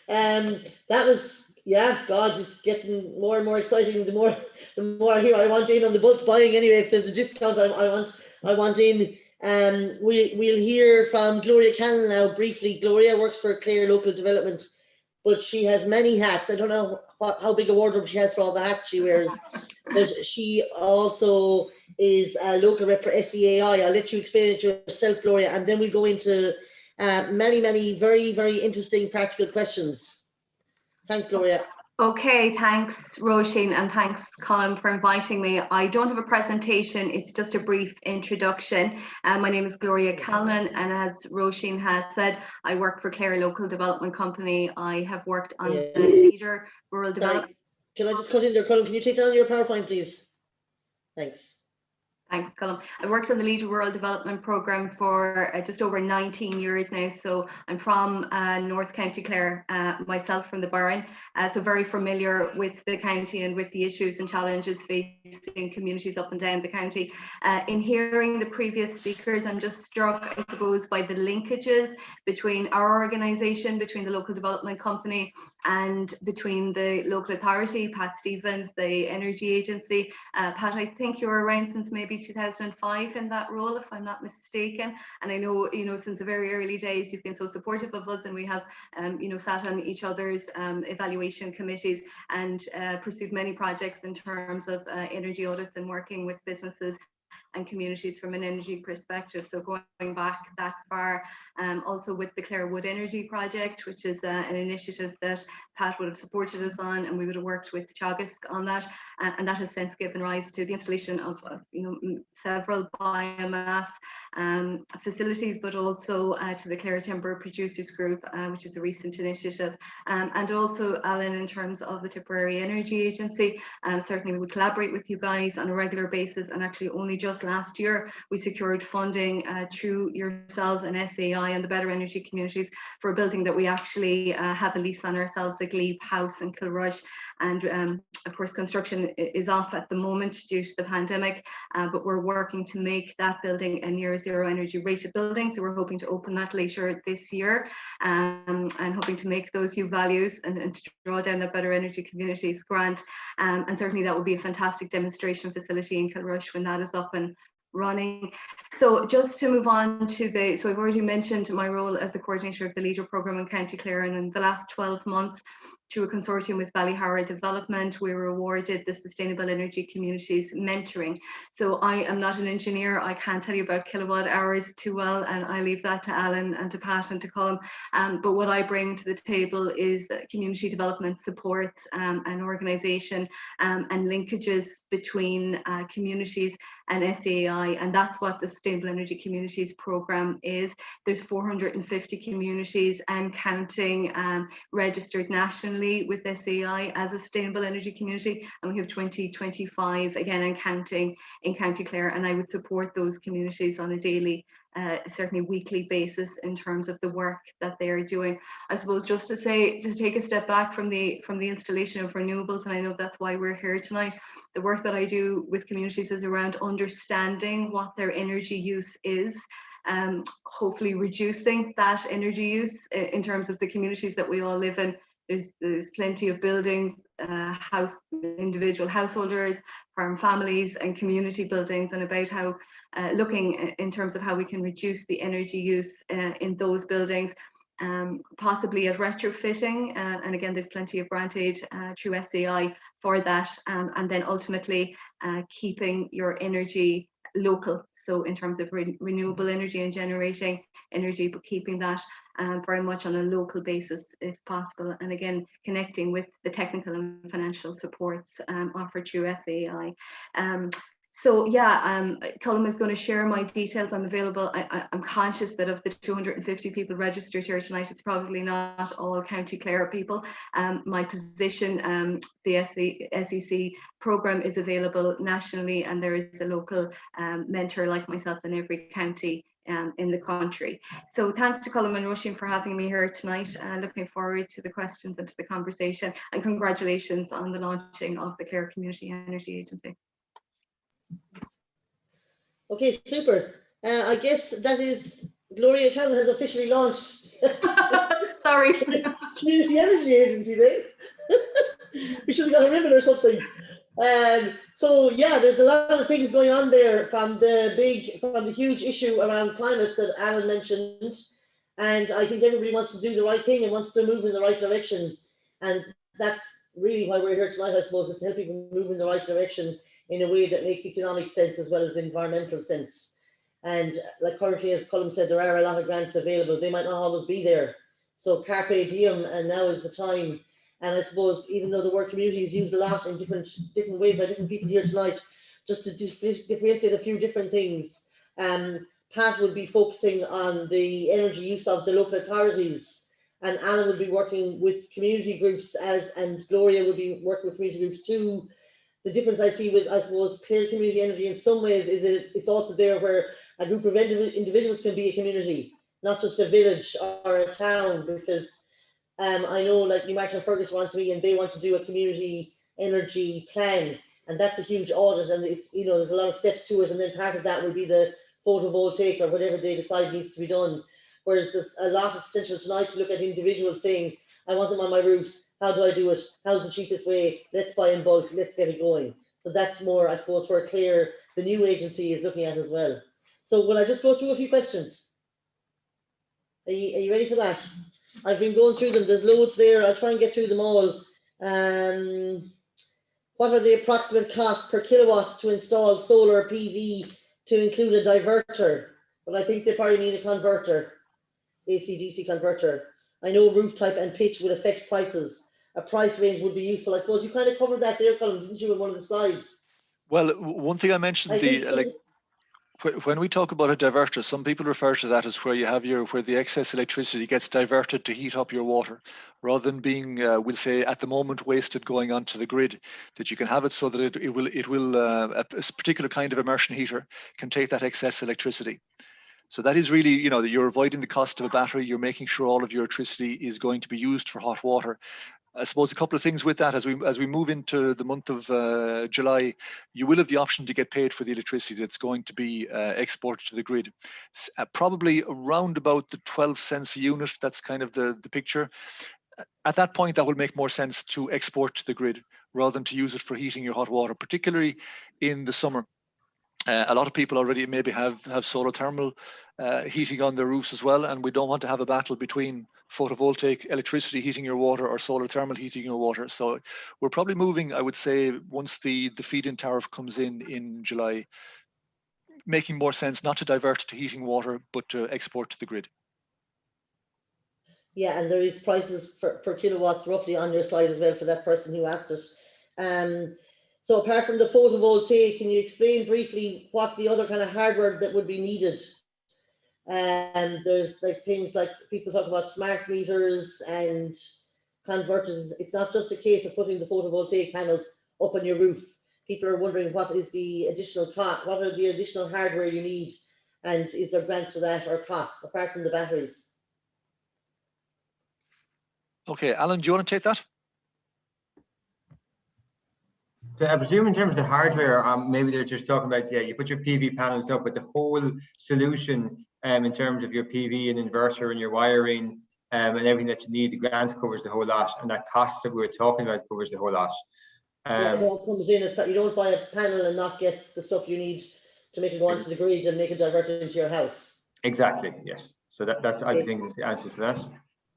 [SPEAKER 1] That was, yeah, God, it's getting more and more exciting. The more I hear, I want in on the bulk buying anyway. If there's a discount, I want in. We'll hear from Gloria Cannon now briefly. Gloria works for Clare Local Development, but she has many hats. I don't know how big a wardrobe she has for all the hats she wears, but she also is a local rep for SEAI. I'll let you explain it yourself, Gloria, and then we'll go into many very, very interesting practical questions. Thanks, Gloria.
[SPEAKER 5] Okay, thanks, Roisin, and thanks, Colin, for inviting me. I don't have a presentation, it's just a brief introduction. My name is Gloria Callan, and as Roisin has said, I work for Clare Local Development Company. I have worked on the Leader Rural Development.
[SPEAKER 1] Can I just cut in there, Colin? Can you take down your PowerPoint, please? Thanks.
[SPEAKER 5] Thanks, Colin. I worked on the Leader Rural Development Programme for just over 19 years now. So I'm from North County Clare, myself from the Burren, so very familiar with the county and with the issues and challenges facing communities up and down the county. In hearing the previous speakers, I'm just struck, I suppose, by the linkages between our organisation, between the Local Development Company and between the local authority, Pat Stevens, the energy agency. Pat, I think you were around since maybe 2005 in that role, if I'm not mistaken. And I know, since the very early days, you've been so supportive of us, and we have, sat on each other's evaluation committees and pursued many projects in terms of energy audits and working with businesses and communities from an energy perspective. So going back that far, also with the Clare Wood Energy Project, which is an initiative that Pat would have supported us on, and we would have worked with Teagasc on that, and that has since given rise to the installation of several biomass facilities, but also to the Clare Timber Producers Group, which is a recent initiative, and also, Alan, in terms of the Tipperary Energy Agency, certainly we would collaborate with you guys on a regular basis, and actually only just last year we secured funding through yourselves and SAI and the Better Energy Communities for a building that we actually have a lease on ourselves, the Glebe House in Kilrush, and of course construction is off at the moment due to the pandemic, but we're working to make that building a near zero energy rated building, so we're hoping to open that later this year, and hoping to make those U values and to draw down the Better Energy Communities grant, and certainly that will be a fantastic demonstration facility in Kilrush when that is up and running. So just to move on to so I've already mentioned my role as the coordinator of the LEADER programme in County Clare, and in the last 12 months through a consortium with Ballyhara Development, we were awarded the Sustainable Energy Communities Mentoring. So I am not an engineer, I can't tell you about kilowatt hours too well, and I leave that to Alan and to Pat and to Colm, but what I bring to the table is community development support and organisation and linkages between communities and SAI, and that's what the Sustainable Energy Communities programme is. There's 450 communities and counting registered nationally with SAI as a sustainable energy community, and we have 2025 again and counting in County Clare, and I would support those communities on a daily, certainly weekly basis in terms of the work that they are doing. I suppose just to take a step back from the installation of renewables, and I know that's why we're here tonight. The work that I do with communities is around understanding what their energy use is, hopefully reducing that energy use in terms of the communities that we all live in. There's plenty of buildings, individual householders, farm families and community buildings, and about how looking in terms of how we can reduce the energy use in those buildings, possibly at retrofitting, and again there's plenty of grant aid through SAI for that, and then ultimately keeping your energy local, so in terms of renewable energy and generating energy, but keeping that very much on a local basis if possible, and again connecting with the technical and financial supports offered through SAI. So yeah, Colm is going to share my details. I'm available. I'm conscious that of the 250 people registered here tonight, it's probably not all County Clare people. My position, the SEC programme is available nationally, and there is a local mentor like myself in every county in the country. So thanks to Colm and Roisin for having me here tonight. Looking forward to the questions and to the conversation, and congratulations on the launching of the Clare Community Energy Agency.
[SPEAKER 1] Okay, super. I guess that is Gloria Callan has officially launched.
[SPEAKER 5] Sorry.
[SPEAKER 1] Community Energy Agency then. We should have got a ribbon or something. So yeah, there's a lot of things going on there, from the huge issue around climate that Alan mentioned, and I think everybody wants to do the right thing and wants to move in the right direction, and that's really why we're here tonight, I suppose, is to help people move in the right direction in a way that makes economic sense as well as environmental sense. And like currently, as Colm said, there are a lot of grants available. They might not always be there. So carpe diem, and now is the time. And I suppose even though the word community is used a lot in different ways by different people here tonight, just to differentiate a few different things, Pat would be focusing on the energy use of the local authorities, and Alan would be working with community groups, and Gloria would be working with community groups too. The difference I see with, I suppose, Clare Community Energy in some ways is that it's also there where a group of individuals can be a community, not just a village or a town, because I know like Newmarket and Fergus want to be, and they want to do a community energy plan, and that's a huge audit, and it's, there's a lot of steps to it, and then part of that will be the photovoltaic or whatever they decide needs to be done. Whereas there's a lot of potential tonight to look at individuals saying, I want them on my roofs, How do I do it? How's the cheapest way? Let's buy in bulk. Let's get it going. So that's more, I suppose, where Claire, the new agency, is looking at as well. So will I just go through a few questions? Are you ready for that? I've been going through them. There's loads there. I'll try and get through them all. What are the approximate costs per kilowatt to install solar PV to include a diverter? Well, I think they probably need a converter, AC-DC converter. I know roof type and pitch would affect prices. A price range would be useful. I suppose you kind of covered that there, Colin, didn't you, in one of the slides?
[SPEAKER 4] Well, one thing I mentioned, when we talk about a diverter, some people refer to that as where you have where the excess electricity gets diverted to heat up your water, rather than being, we'll say, at the moment wasted going onto the grid. That you can have it so that it will a particular kind of immersion heater can take that excess electricity. So that is really, you know, that you're avoiding the cost of a battery. You're making sure all of your electricity is going to be used for hot water. I suppose a couple of things with that, as we move into the month of July, you will have the option to get paid for the electricity that's going to be exported to the grid. Probably around about the 12 cents a unit. That's kind of the picture. At that point, that will make more sense to export to the grid rather than to use it for heating your hot water, particularly in the summer. A lot of people already maybe have solar thermal heating on their roofs as well, and we don't want to have a battle between photovoltaic electricity heating your water or solar thermal heating your water. So we're probably moving, I would say, once the feed-in tariff comes in July, making more sense not to divert to heating water, but to export to the grid.
[SPEAKER 1] Yeah, and there is prices per kilowatts roughly on your slide as well for that person who asked it. So apart from the photovoltaic, can you explain briefly what the other kind of hardware that would be needed? There's like things like people talk about smart meters and converters. It's not just a case of putting the photovoltaic panels up on your roof. People are wondering what is the additional cost, what are the additional hardware you need, and is there grants for that or costs apart from the batteries?
[SPEAKER 4] Okay, Alan, do you want to take that?
[SPEAKER 3] So I presume in terms of the hardware, maybe they're just talking about, yeah, you put your PV panels up, but the whole solution in terms of your PV and inverter and your wiring and everything that you need, the grant covers the whole lot, and that cost that we were talking about covers the whole lot.
[SPEAKER 1] Yeah, it all comes in, you don't buy a panel and not get the stuff you need to make it go onto the grid and make it divert into your house.
[SPEAKER 3] Exactly, yes. So that's, I think, is the answer to that.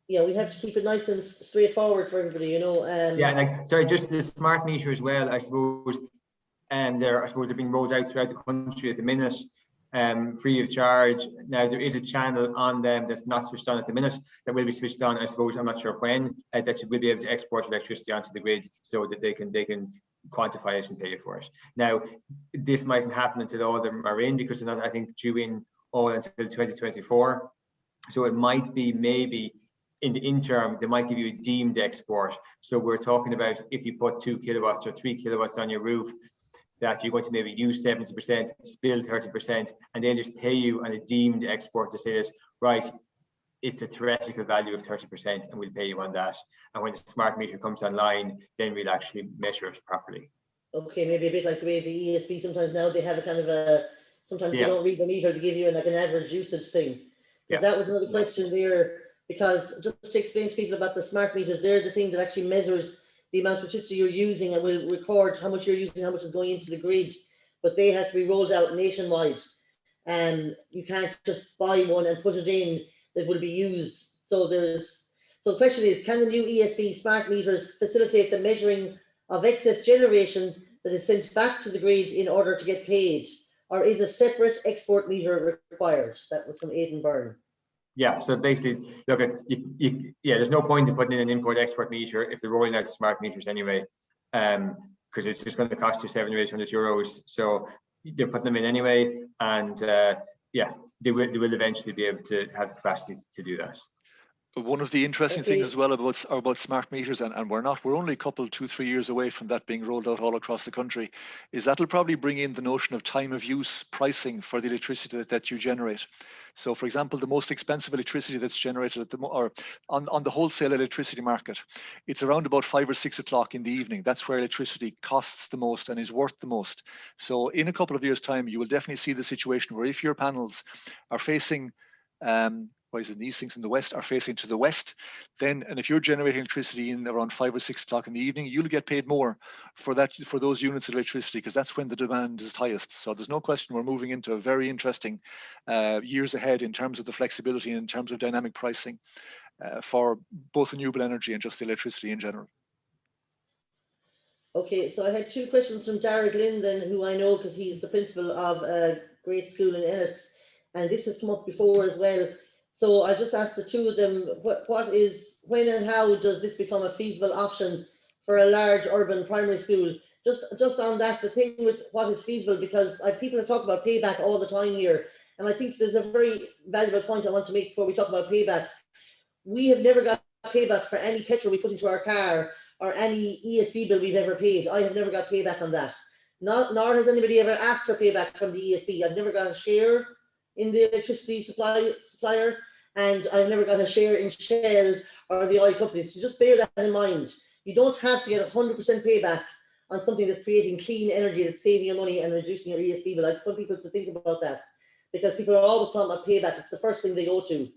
[SPEAKER 1] Yeah, we have to keep it nice and straightforward for everybody, you know.
[SPEAKER 3] Yeah, like, sorry, just the smart meter as well, I suppose, they're being rolled out throughout the country at the minute, free of charge. Now, there is a channel on them that's not switched on at the minute that will be switched on, I suppose, I'm not sure when, that you will be able to export electricity onto the grid so that they can quantify it and pay you for it. Now, this mightn't happen until all of them are in, because they're not, I think, due in all until 2024. So it might be maybe in the interim, they might give you a deemed export. So we're talking about if you put 2 kilowatts or 3 kilowatts on your roof, that you're going to maybe use 70%, spill 30%, and they'll just pay you on a deemed export to say that, right, it's a theoretical value of 30% and we'll pay you on that. And when the smart meter comes online, then we'll actually measure it properly.
[SPEAKER 1] Okay, maybe a bit like the way the ESB sometimes now, they have a kind of a, sometimes they don't read the meter, they give you like an average usage thing. Yeah. That was another question there, because just to explain to people about the smart meters, they're the thing that actually measures the amount of electricity you're using and will record how much you're using, how much is going into the grid, but they have to be rolled out nationwide. And you can't just buy one and put it in that will be used. So the question is, can the new ESB smart meters facilitate the measuring of excess generation that is sent back to the grid in order to get paid? Or is a separate export meter required? That was from Aidan Byrne.
[SPEAKER 3] Yeah, so basically, look at there's no point in putting in an import-export meter if they're rolling out smart meters anyway, because it's just going to cost you 700 or 800 euros. So they're putting them in anyway, and they will eventually be able to have the capacity to do that.
[SPEAKER 4] One of the interesting things as well about smart meters, and we're only a couple, 2-3 years away from that being rolled out all across the country, is that'll probably bring in the notion of time of use pricing for the electricity that you generate. So, for example, the most expensive electricity that's generated on the wholesale electricity market, it's around about 5 or 6 o'clock in the evening. That's where electricity costs the most and is worth the most. So, in a couple of years' time, you will definitely see the situation where if your panels are facing whereas these things in the west are facing to the west. Then, and if you're generating electricity in around 5 or 6 o'clock in the evening, you'll get paid more for those units of electricity, because that's when the demand is highest. So there's no question we're moving into a very interesting years ahead in terms of the flexibility and in terms of dynamic pricing for both renewable energy and just electricity in general.
[SPEAKER 1] Okay, so I had 2 questions from Derek Linden, who I know because he's the principal of a great school in Ennis, and this has come up before as well. So I just asked the 2 of them, when and how does this become a feasible option for a large urban primary school? Just on that, the thing with what is feasible, because people have talked about payback all the time here, and I think there's a very valuable point I want to make before we talk about payback. We have never got payback for any petrol we put into our car or any ESB bill we've ever paid. I have never got payback on that. Nor has anybody ever asked for payback from the ESB. I've never got a share in the electricity supplier, and I've never got a share in Shell or the oil companies. So just bear that in mind. You don't have to get 100% payback on something that's creating clean energy, that's saving your money and reducing your ESB bill. I just want people to think about that, because people are always talking about payback. It's the first thing they go to.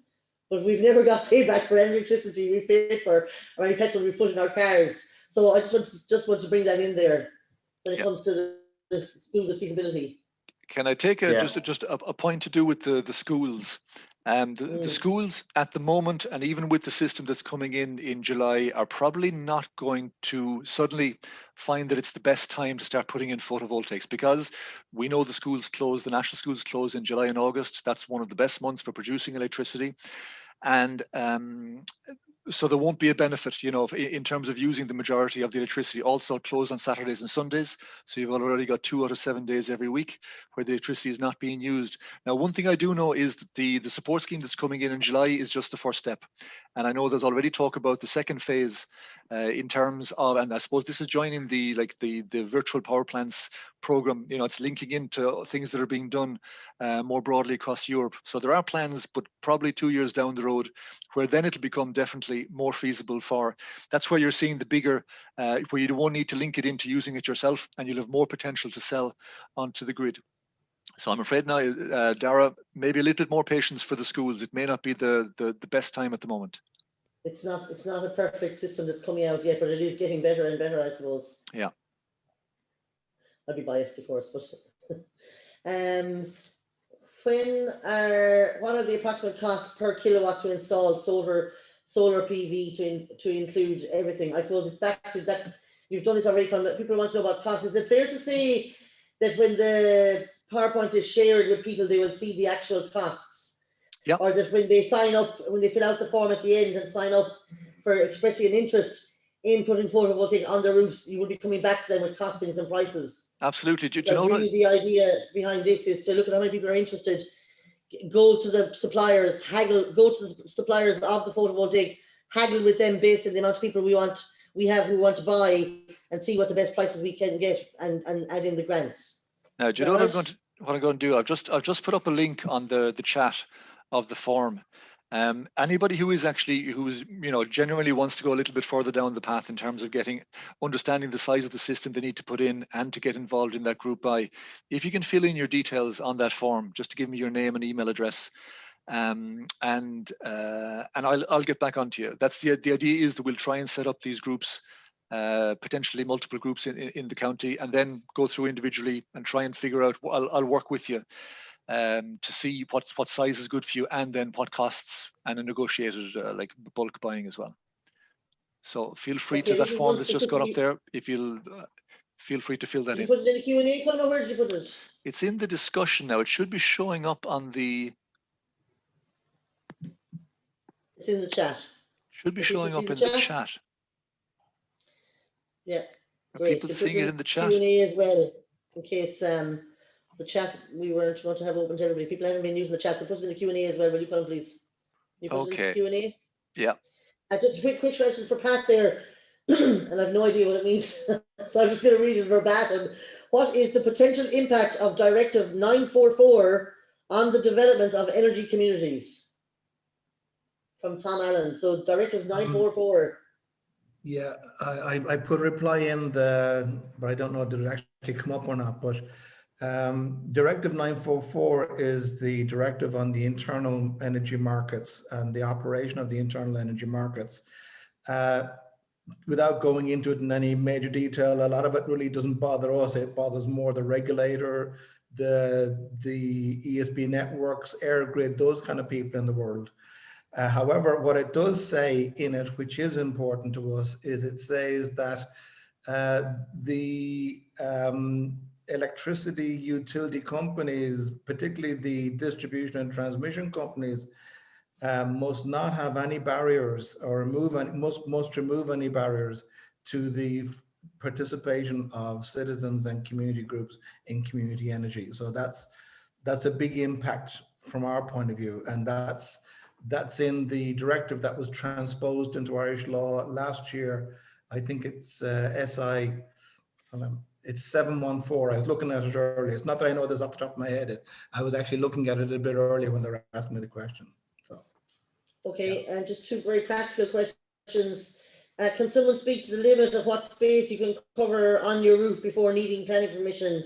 [SPEAKER 1] But we've never got payback for any electricity we've paid for or any petrol we've put in our cars. So I just want to bring that in there when it comes to the school feasibility.
[SPEAKER 4] Can I take just a point to do with the schools? The schools at the moment, and even with the system that's coming in July, are probably not going to suddenly find that it's the best time to start putting in photovoltaics, because we know the schools close, the national schools close in July and August. That's one of the best months for producing electricity. And so there won't be a benefit, in terms of using the majority of the electricity. Also closed on Saturdays and Sundays. So you've already got 2 out of 7 days every week where the electricity is not being used. Now, one thing I do know is that the support scheme that's coming in July is just the first step. And I know there's already talk about the second phase in terms of, and I suppose this is joining the virtual power plants program. It's linking into things that are being done more broadly across Europe. So there are plans, but probably 2 years down the road, where then it'll become definitely more feasible that's where you're seeing the bigger, where you won't need to link it into using it yourself, and you'll have more potential to sell onto the grid. So I'm afraid now, Dara, maybe a little bit more patience for the schools. It may not be the best time at the moment.
[SPEAKER 1] It's not a perfect system that's coming out yet, but it is getting better and better, I suppose.
[SPEAKER 4] Yeah.
[SPEAKER 1] I'd be biased, of course, but what are the approximate costs per kilowatt to install solar PV to include everything? I suppose it's back to that. You've done this already. People want to know about costs. Is it fair to say that when the PowerPoint is shared with people, they will see the actual costs?
[SPEAKER 4] Yeah.
[SPEAKER 1] Or that when they sign up, when they fill out the form at the end and sign up for expressing an interest in putting photovoltaic on their roofs, you will be coming back to them with costings and prices?
[SPEAKER 4] Absolutely.
[SPEAKER 1] Do you know really the idea behind this is to look at how many people are interested, go to the suppliers, go to the suppliers of the photovoltaic, haggle with them based on the amount of people we have who want to buy, and see what the best prices we can get, and add in the grants.
[SPEAKER 4] Now, do you know what I'm going to do? I've just put up a link on the chat of the form. Anybody who genuinely wants to go a little bit further down the path in terms of understanding the size of the system they need to put in and to get involved in that group buy, if you can fill in your details on that form, just to give me your name and email address, and I'll get back onto you. That's the idea, is that we'll try and set up these groups, potentially multiple groups in the county, and then go through individually and try and figure out. I'll work with you to see what size is good for you, and then what costs, and a negotiated like bulk buying as well. So feel free to that form that's just gone up there. If you'll feel free to fill that in.
[SPEAKER 1] Did you put it in the Q&A column, or where did you put it?
[SPEAKER 4] It's in the discussion now. It should be showing up on the.
[SPEAKER 1] It's in the chat.
[SPEAKER 4] Should be showing up in the chat.
[SPEAKER 1] Yeah.
[SPEAKER 4] Are people seeing it in the chat?
[SPEAKER 1] Q&A as well, in case the chat we weren't going to have open to everybody. People haven't been using the chat, so put it in the Q&A as well. Will you, Colin, please? You put it in the Q&A?
[SPEAKER 4] Yeah.
[SPEAKER 1] Just a quick question for Pat there, and I've no idea what it means, so I'm just going to read it verbatim. What is the potential impact of Directive 944 on the development of energy communities? From Tom Allen. So Directive 944.
[SPEAKER 2] Yeah, I put a reply in but I don't know did it actually come up or not. But Directive 944 is the directive on the internal energy markets and the operation of the internal energy markets. Without going into it in any major detail, a lot of it really doesn't bother us. It bothers more the regulator, the ESB networks, air grid, those kind of people in the world. However, what it does say in it, which is important to us, is it says that the electricity utility companies, particularly the distribution and transmission companies, must not have any barriers or must remove any barriers to the participation of citizens and community groups in community energy. So that's a big impact from our point of view, and that's in the directive that was transposed into Irish law last year. I think it's SI. It's 714. I was looking at it earlier. It's not that I know this off the top of my head. I was actually looking at it a bit earlier when they were asking me the question. So.
[SPEAKER 1] Okay, and just two very practical questions. Can someone speak to the limit of what space you can cover on your roof before needing planning permission?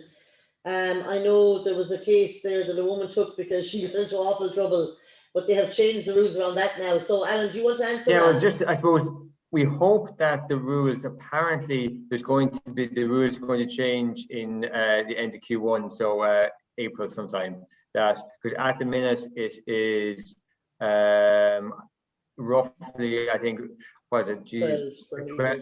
[SPEAKER 1] I know there was a case there that a woman took because she got into awful trouble, but they have changed the rules around that now. So, Alan, do you want to answer that?
[SPEAKER 3] Well, just, I suppose, we hope that the rules, apparently there's going to be, the rules are going to change in the end of Q1, so April sometime. That, because at the minute it is roughly, I think, what is it,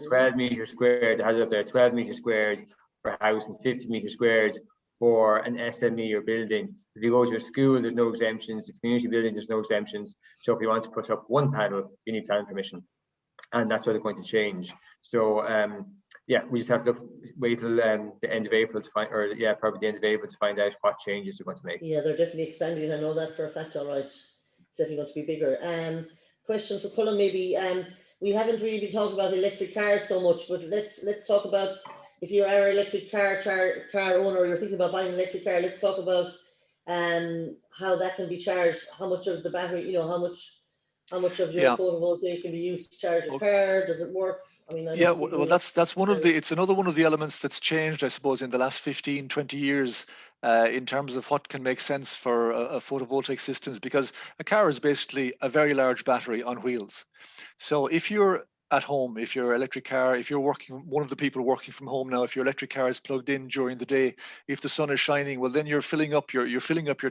[SPEAKER 3] 12 meters squared, I had it up there, 12 meters squared per house and 50 meters squared for an SME or building. If you go to a school, there's no exemptions. The community building, there's no exemptions. So if you want to put up one panel, you need planning permission. And that's what they're going to change. So yeah, we just have to wait till the end of April to find, or yeah, probably the end of April to find out what changes they're going to make.
[SPEAKER 1] Yeah, they're definitely expanding. I know that for a fact. All right, it's definitely going to be bigger. Question for Colin, maybe. We haven't really been talking about electric cars so much, but let's talk about, if you are an electric car owner, or you're thinking about buying an electric car, let's talk about how that can be charged. How much of the battery, you know, how much of your photovoltaic can be used to charge a car? Does it work? I mean,
[SPEAKER 4] well, that's one of the, it's another one of the elements that's changed, I suppose, in the last 15, 20 years in terms of what can make sense for a photovoltaic systems, because a car is basically a very large battery on wheels. So if you're at home, if your electric car, if you're working, one of the people working from home now, if your electric car is plugged in during the day, if the sun is shining, well, then you're filling up your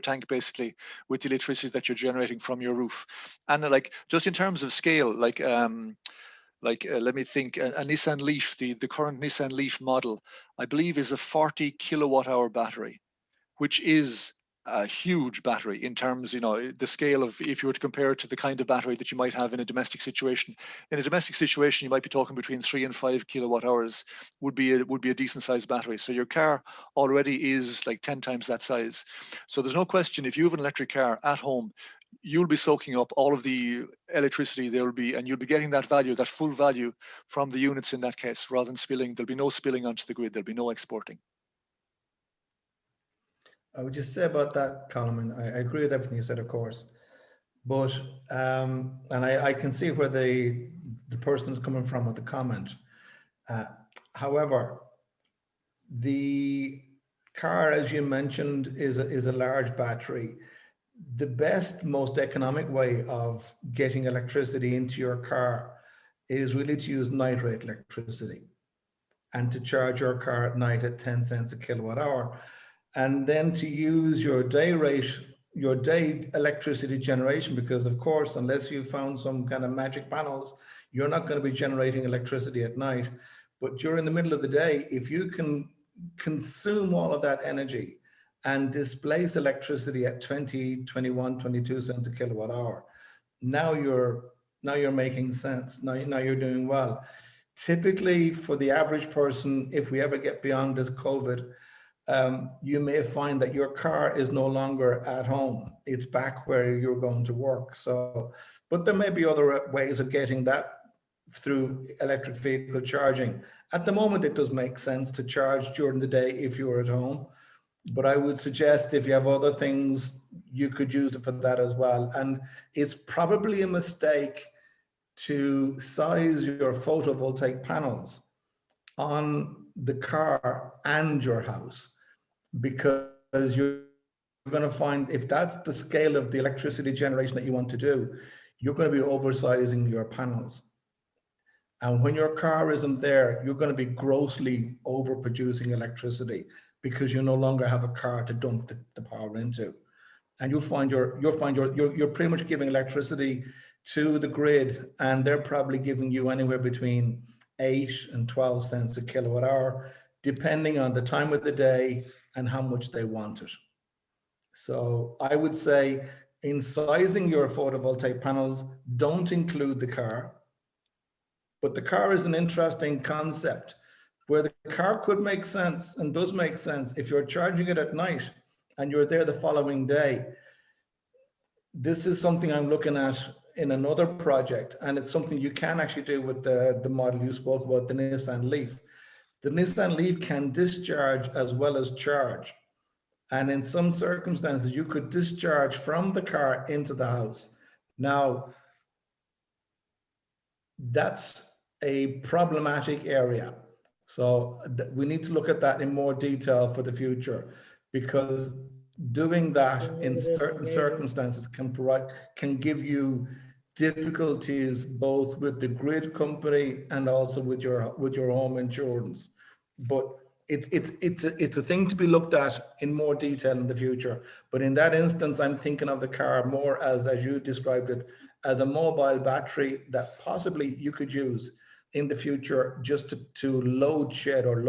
[SPEAKER 4] tank basically with the electricity that you're generating from your roof. And like, just in terms of scale, like let me think, a Nissan Leaf, the current Nissan Leaf model, I believe is a 40 kilowatt hour battery, which is a huge battery in terms, you know, the scale of, if you were to compare it to the kind of battery that you might have in a domestic situation. In a domestic situation, you might be talking between 3 and 5 kilowatt hours would be a decent sized battery. So your car already is like 10 times that size. So there's no question, if you have an electric car at home, you'll be soaking up all of the electricity there will be, and you'll be getting that value, that full value from the units in that case, rather than spilling. There'll be no spilling onto the grid. There'll be no exporting.
[SPEAKER 2] I would just say about that, Colin, I agree with everything you said, of course, but and I can see where the person is coming from with the comment. However, the car, as you mentioned, is a large battery. The best, most economic way of getting electricity into your car is really to use night rate electricity and to charge your car at night at 10 cents a kilowatt hour. And then to use your day rate, your day electricity generation, because of course, unless you found some kind of magic panels, you're not going to be generating electricity at night. But during the middle of the day, if you can consume all of that energy and displace electricity at 20, 21, 22 cents a kilowatt hour, now you're making sense. Now you're doing well. Typically for the average person, if we ever get beyond this COVID, you may find that your car is no longer at home. It's back where you're going to work. So, but there may be other ways of getting that through electric vehicle charging. At the moment, it does make sense to charge during the day if you're at home. But I would suggest if you have other things, you could use it for that as well. And it's probably a mistake to size your photovoltaic panels on the car and your house. because you're going to find, if that's the scale of the electricity generation that you want to do, you're going to be oversizing your panels. And when your car isn't there, you're going to be grossly overproducing electricity because you no longer have a car to dump the power into. And you'll find you're pretty much giving electricity to the grid, and they're probably giving you anywhere between 8 and 12 cents a kilowatt hour, depending on the time of the day and how much they want it. So I would say in sizing your photovoltaic panels, don't include the car. But the car is an interesting concept where the car could make sense and does make sense if you're charging it at night and you're there the following day. This is something I'm looking at in another project, and it's something you can actually do with the model you spoke about, the Nissan Leaf. The Nissan Leaf can discharge as well as charge. And in some circumstances, you could discharge from the car into the house. Now, that's a problematic area. So we need to look at that in more detail for the future, because doing that in certain circumstances can give you difficulties both with the grid company and also with your home insurance. But it's a thing to be looked at in more detail in the future. But in that instance, I'm thinking of the car more as you described it, as a mobile battery that possibly you could use in the future just to load shed or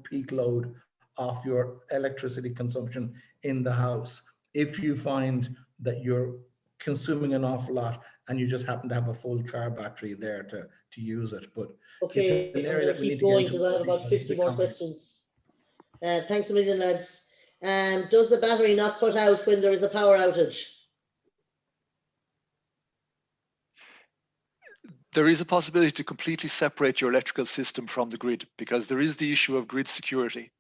[SPEAKER 2] peak load off your electricity consumption in the house. If you find that you're consuming an awful lot and you just happen to have a full car battery there to use it. But
[SPEAKER 1] okay, I'm going to keep going because I have about 50 more questions. Thanks a million, lads. Does the battery not put out when there is a power outage?
[SPEAKER 4] There is a possibility to completely separate your electrical system from the grid, because there is the issue of grid security.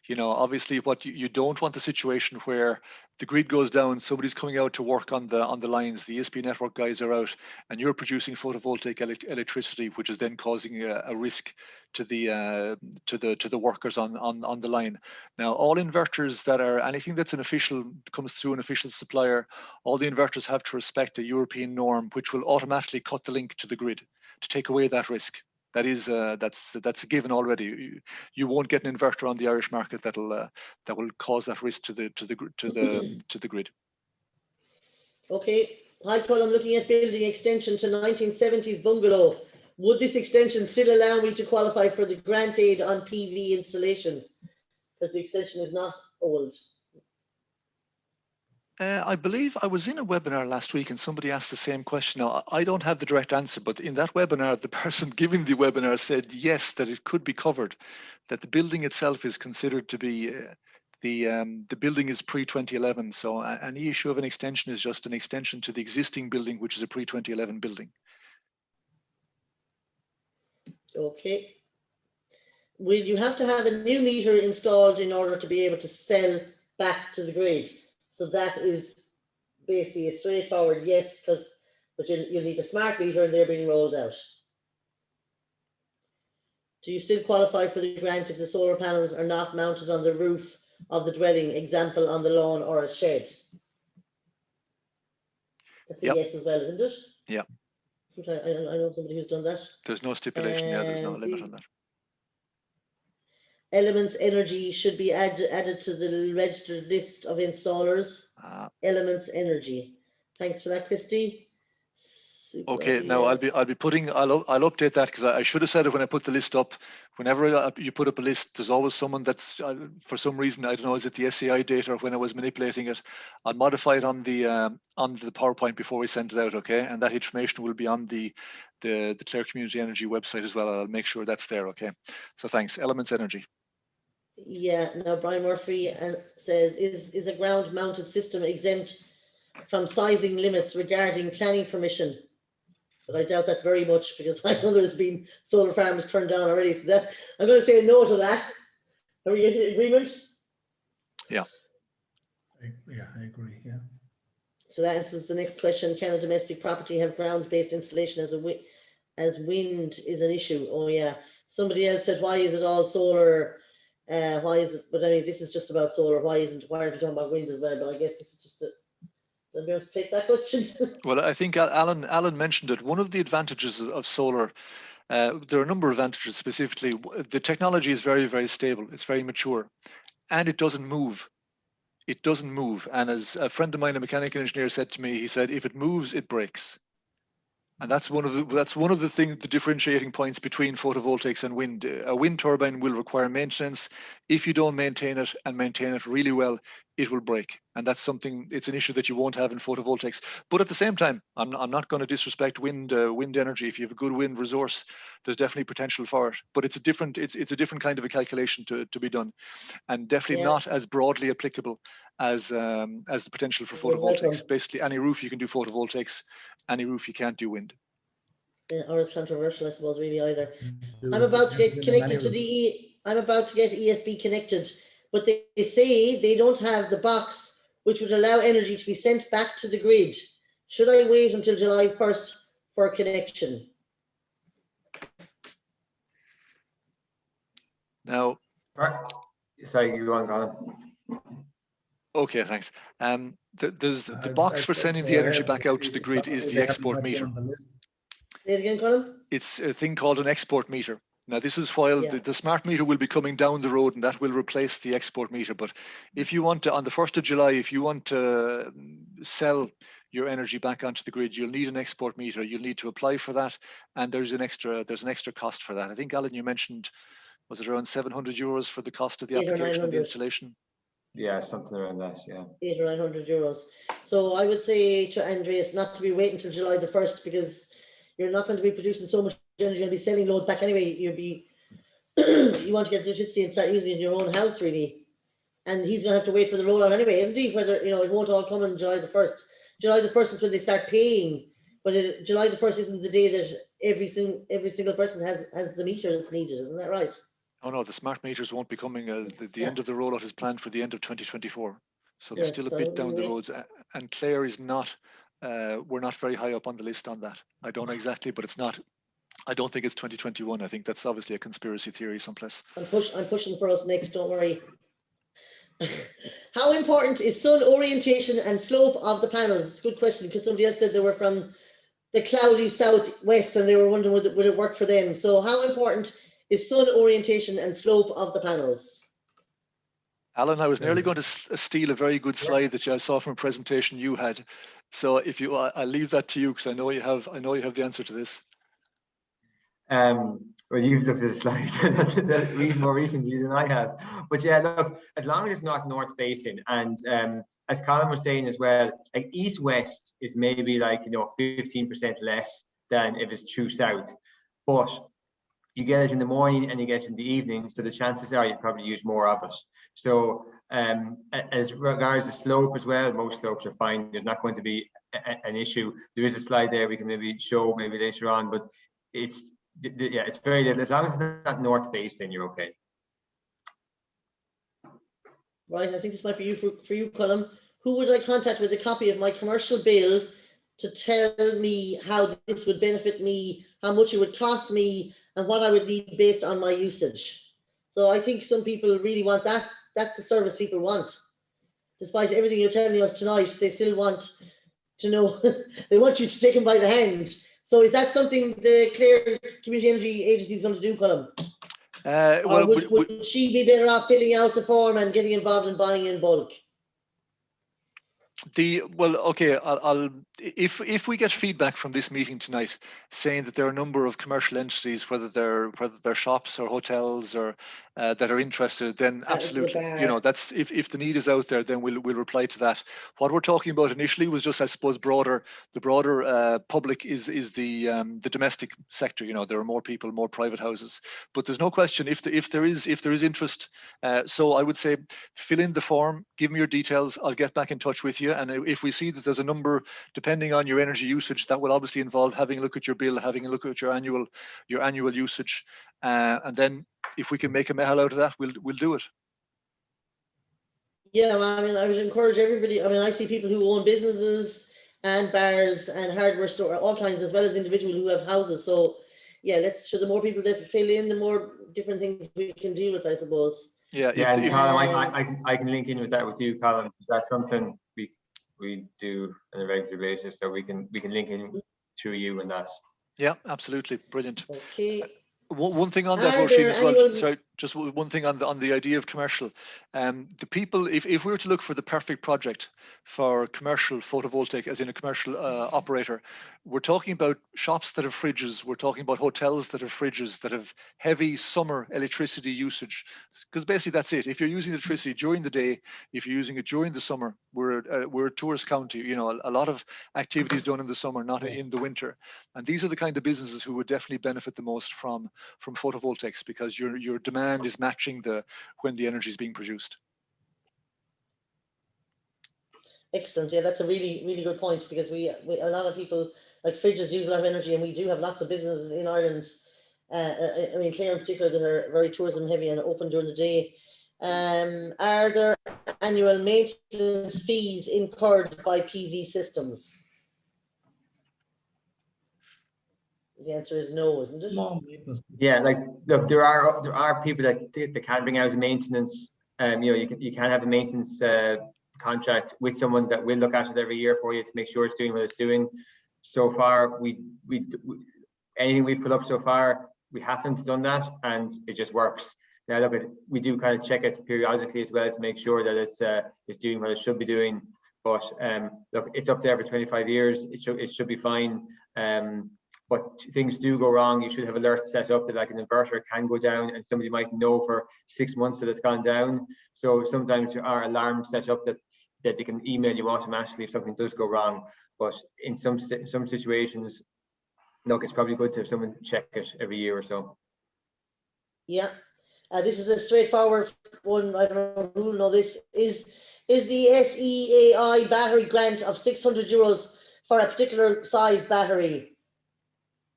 [SPEAKER 4] You know, obviously what you don't want the situation where the grid goes down, somebody's coming out to work on the lines, the ESP network guys are out, and you're producing photovoltaic electricity, which is then causing a risk to the workers on the line. Now, all inverters that are anything that's comes through an official supplier, all the inverters have to respect a European norm, which will automatically cut the link to the grid to take away that risk. That is that's a given already. You won't get an inverter on the Irish market that will cause that risk to the grid.
[SPEAKER 1] Okay. Hi, Paul. I'm looking at building extension to 1970s bungalow. Would this extension still allow me to qualify for the grant aid on PV installation? Because the extension is not old.
[SPEAKER 4] I believe I was in a webinar last week and somebody asked the same question. Now, I don't have the direct answer, but in that webinar, the person giving the webinar said yes, that it could be covered, that the building itself is considered to be, the building is pre-2011. So any issue of an extension is just an extension to the existing building, which is a pre-2011 building.
[SPEAKER 1] Okay. Will you have to have a new meter installed in order to be able to sell back to the grid? So that is basically a straightforward yes, but you'll need a smart meter and they're being rolled out. Do you still qualify for the grant if the solar panels are not mounted on the roof of the dwelling, example on the lawn or a shed? That's a yes as well, isn't it?
[SPEAKER 4] Yeah.
[SPEAKER 1] I know somebody who's done that.
[SPEAKER 4] There's no stipulation, there's no limit on that.
[SPEAKER 1] Elements Energy should be added to the registered list of installers. Elements Energy. Thanks for that, Christy. Super
[SPEAKER 4] Okay,
[SPEAKER 1] idea.
[SPEAKER 4] now I'll update that, because I should have said it when I put the list up. Whenever you put up a list, there's always someone that's for some reason, I don't know, is it the SCI data or when I was manipulating it? I'll modify it on the PowerPoint before we send it out, okay? And that information will be on the Clare Community Energy website as well. I'll make sure that's there, okay? So thanks. Elements Energy.
[SPEAKER 1] Yeah, now Brian Murphy says, is a ground-mounted system exempt from sizing limits regarding planning permission? But I doubt that very much, because I know there's been solar farms turned down already. So that I'm going to say no to that. Are we in agreement?
[SPEAKER 4] Yeah.
[SPEAKER 2] I agree. Yeah.
[SPEAKER 1] So that answers the next question. Can a domestic property have ground-based installation as wind is an issue? Oh yeah. Somebody else said, why is it all solar Why is it? But I mean, this is just about solar. Why aren't we talking about wind as well? But I guess this is just I'm going to take that question.
[SPEAKER 4] Well, I think Alan mentioned it. One of the advantages of solar, there are a number of advantages. Specifically, the technology is very, very stable. It's very mature, and it doesn't move. It doesn't move. And as a friend of mine, a mechanical engineer, said to me, he said, if it moves, it breaks. And that's one of the differentiating points between photovoltaics and wind. A wind turbine will require maintenance. If you don't maintain it and maintain it really well, it will break. And that's something, it's an issue that you won't have in photovoltaics. But at the same time, I'm not going to disrespect wind energy. If you have a good wind resource, there's definitely potential for it. But it's a different kind of a calculation to be done, and definitely not as broadly applicable as the potential for photovoltaics. Basically, any roof you can do photovoltaics, any roof you can't do wind.
[SPEAKER 1] Yeah, or it's controversial, I suppose, really either. I'm about to get connected to I'm about to get ESB connected, but they say they don't have the box which would allow energy to be sent back to the grid. Should I wait until July 1st for a connection?
[SPEAKER 4] Now,
[SPEAKER 3] sorry, you want Colin?
[SPEAKER 4] Okay, thanks. There's the box for sending the energy back out to the grid is the export meter.
[SPEAKER 1] Say it again, Colin?
[SPEAKER 4] It's a thing called an export meter. Now, this is while the smart meter will be coming down the road, and that will replace the export meter. But if you want to, on the 1st of July, if you want to sell your energy back onto the grid, you'll need an export meter. You'll need to apply for that, and there's an extra cost for that. I think, Alan, you mentioned, was it around €700 for the cost of the application of the installation?
[SPEAKER 3] Yeah, something around that, yeah.
[SPEAKER 1] €800 or €900. So I would say to Andreas not to be waiting until July the 1st, because you're not going to be producing so much energy. You're going to be selling loads back anyway. You want to get electricity and start using it in your own house, really. And he's going to have to wait for the rollout anyway, isn't he? Whether, it won't all come on July the 1st. July the 1st is when they start paying. But July the 1st isn't the day that every single person has the meter that's needed. Isn't that right?
[SPEAKER 4] Oh no, the smart meters won't be coming. The end of the rollout is planned for the end of 2024. So there's still a bit down the roads. And Clare is not, we're not very high up on the list on that. I don't know exactly, but it's not. I don't think it's 2021. I think that's obviously a conspiracy theory someplace.
[SPEAKER 1] I'm pushing for us next, don't worry. How important is sun orientation and slope of the panels? It's a good question, because somebody else said they were from the cloudy southwest and they were wondering would it work for them. So how important is sun orientation and slope of the panels?
[SPEAKER 4] Alan, I was nearly going to steal a very good slide that I saw from a presentation you had. So if you, I'll leave that to you, because I know you have the answer to this.
[SPEAKER 3] Well, you've looked at the slides more recently than I have. But yeah, look, as long as it's not north facing, and as Colin was saying as well, like east-west is maybe like 15% less than if it's true south. But you get it in the morning and you get it in the evening, so the chances are you probably use more of it. So as regards the slope as well, most slopes are fine. There's not going to be an issue. There is a slide there we can maybe show later on, but it's very little. As long as it's not north facing, you're okay.
[SPEAKER 1] Right, I think this might be for you, Colin. Who would I contact with a copy of my commercial bill to tell me how this would benefit me, how much it would cost me, and what I would need based on my usage? So I think some people really want that. That's the service people want. Despite everything you're telling us tonight, they still want to know. They want you to take them by the hand. So is that something the Clare Community Energy Agency is going to do, Colin? Or would she be better off filling out the form and getting involved in buying in bulk? If we get feedback from this meeting tonight saying that there are a number of commercial entities, whether they're shops or hotels or that are interested, then absolutely, that's if the need is out there, then we'll reply to that. What we're talking about initially was just, I suppose, the broader public is the domestic sector. There are more people, more private houses, but there's no question if there is interest. So I would say fill in the form, give me your details, I'll get back in touch with you. And if we see that there's a number, depending on your energy usage, that will obviously involve having a look at your bill, having a look at your annual usage, and then if we can make a mehel out of that, we'll do it. Yeah, I mean, I would encourage everybody. I mean, I see people who own businesses and bars and hardware store, all kinds, as well as individuals who have houses. So yeah, the more people that fill in, the more different things we can deal with, I suppose.
[SPEAKER 4] Yeah,
[SPEAKER 3] Yeah, and
[SPEAKER 4] if,
[SPEAKER 3] Colin, I can link in with that with you, Colin. That's something we do on a regular basis, so we can link in through you and that.
[SPEAKER 4] yeah, absolutely, brilliant.
[SPEAKER 1] Okay.
[SPEAKER 4] One thing on that,
[SPEAKER 1] Are
[SPEAKER 4] Roisin,
[SPEAKER 1] there
[SPEAKER 4] as well.
[SPEAKER 1] anyone-
[SPEAKER 4] Sorry, just one thing on the idea of commercial. The people, if we were to look for the perfect project for commercial photovoltaic, as in a commercial operator, we're talking about shops that have fridges. We're talking about hotels that have fridges, that have heavy summer electricity usage. Because basically that's it. If you're using electricity during the day, if you're using it during the summer, we're a tourist county. You know, a lot of activities done in the summer, not in the winter. And these are the kind of businesses who would definitely benefit the most from photovoltaics, because your demand is matching when the energy is being produced.
[SPEAKER 1] Excellent. Yeah, that's a really, really good point, because we a lot of people, like fridges, use a lot of energy, and we do have lots of businesses in Ireland. I mean, Clare in particular, that are very tourism heavy and open during the day. Are there annual maintenance fees incurred by PV systems? The answer is no, isn't it?
[SPEAKER 2] No maintenance.
[SPEAKER 3] Yeah, like look, there are people that can bring out maintenance. You know, you can have a maintenance contract with someone that will look at it every year for you to make sure it's doing what it's doing. So far, anything we've put up so far, we haven't done that, and it just works. Now look, we do kind of check it periodically as well to make sure that it's doing what it should be doing. But look, it's up there for 25 years. It should be fine. But things do go wrong. You should have alerts set up that like an inverter can go down, and somebody might know for 6 months that it's gone down. So sometimes there are alarms set up that they can email you automatically if something does go wrong. But in some situations, look, it's probably good to have someone check it every year or so.
[SPEAKER 1] Yeah, this is a straightforward one. I don't know who will know this. Is the SEAI battery grant of €600 for a particular size battery?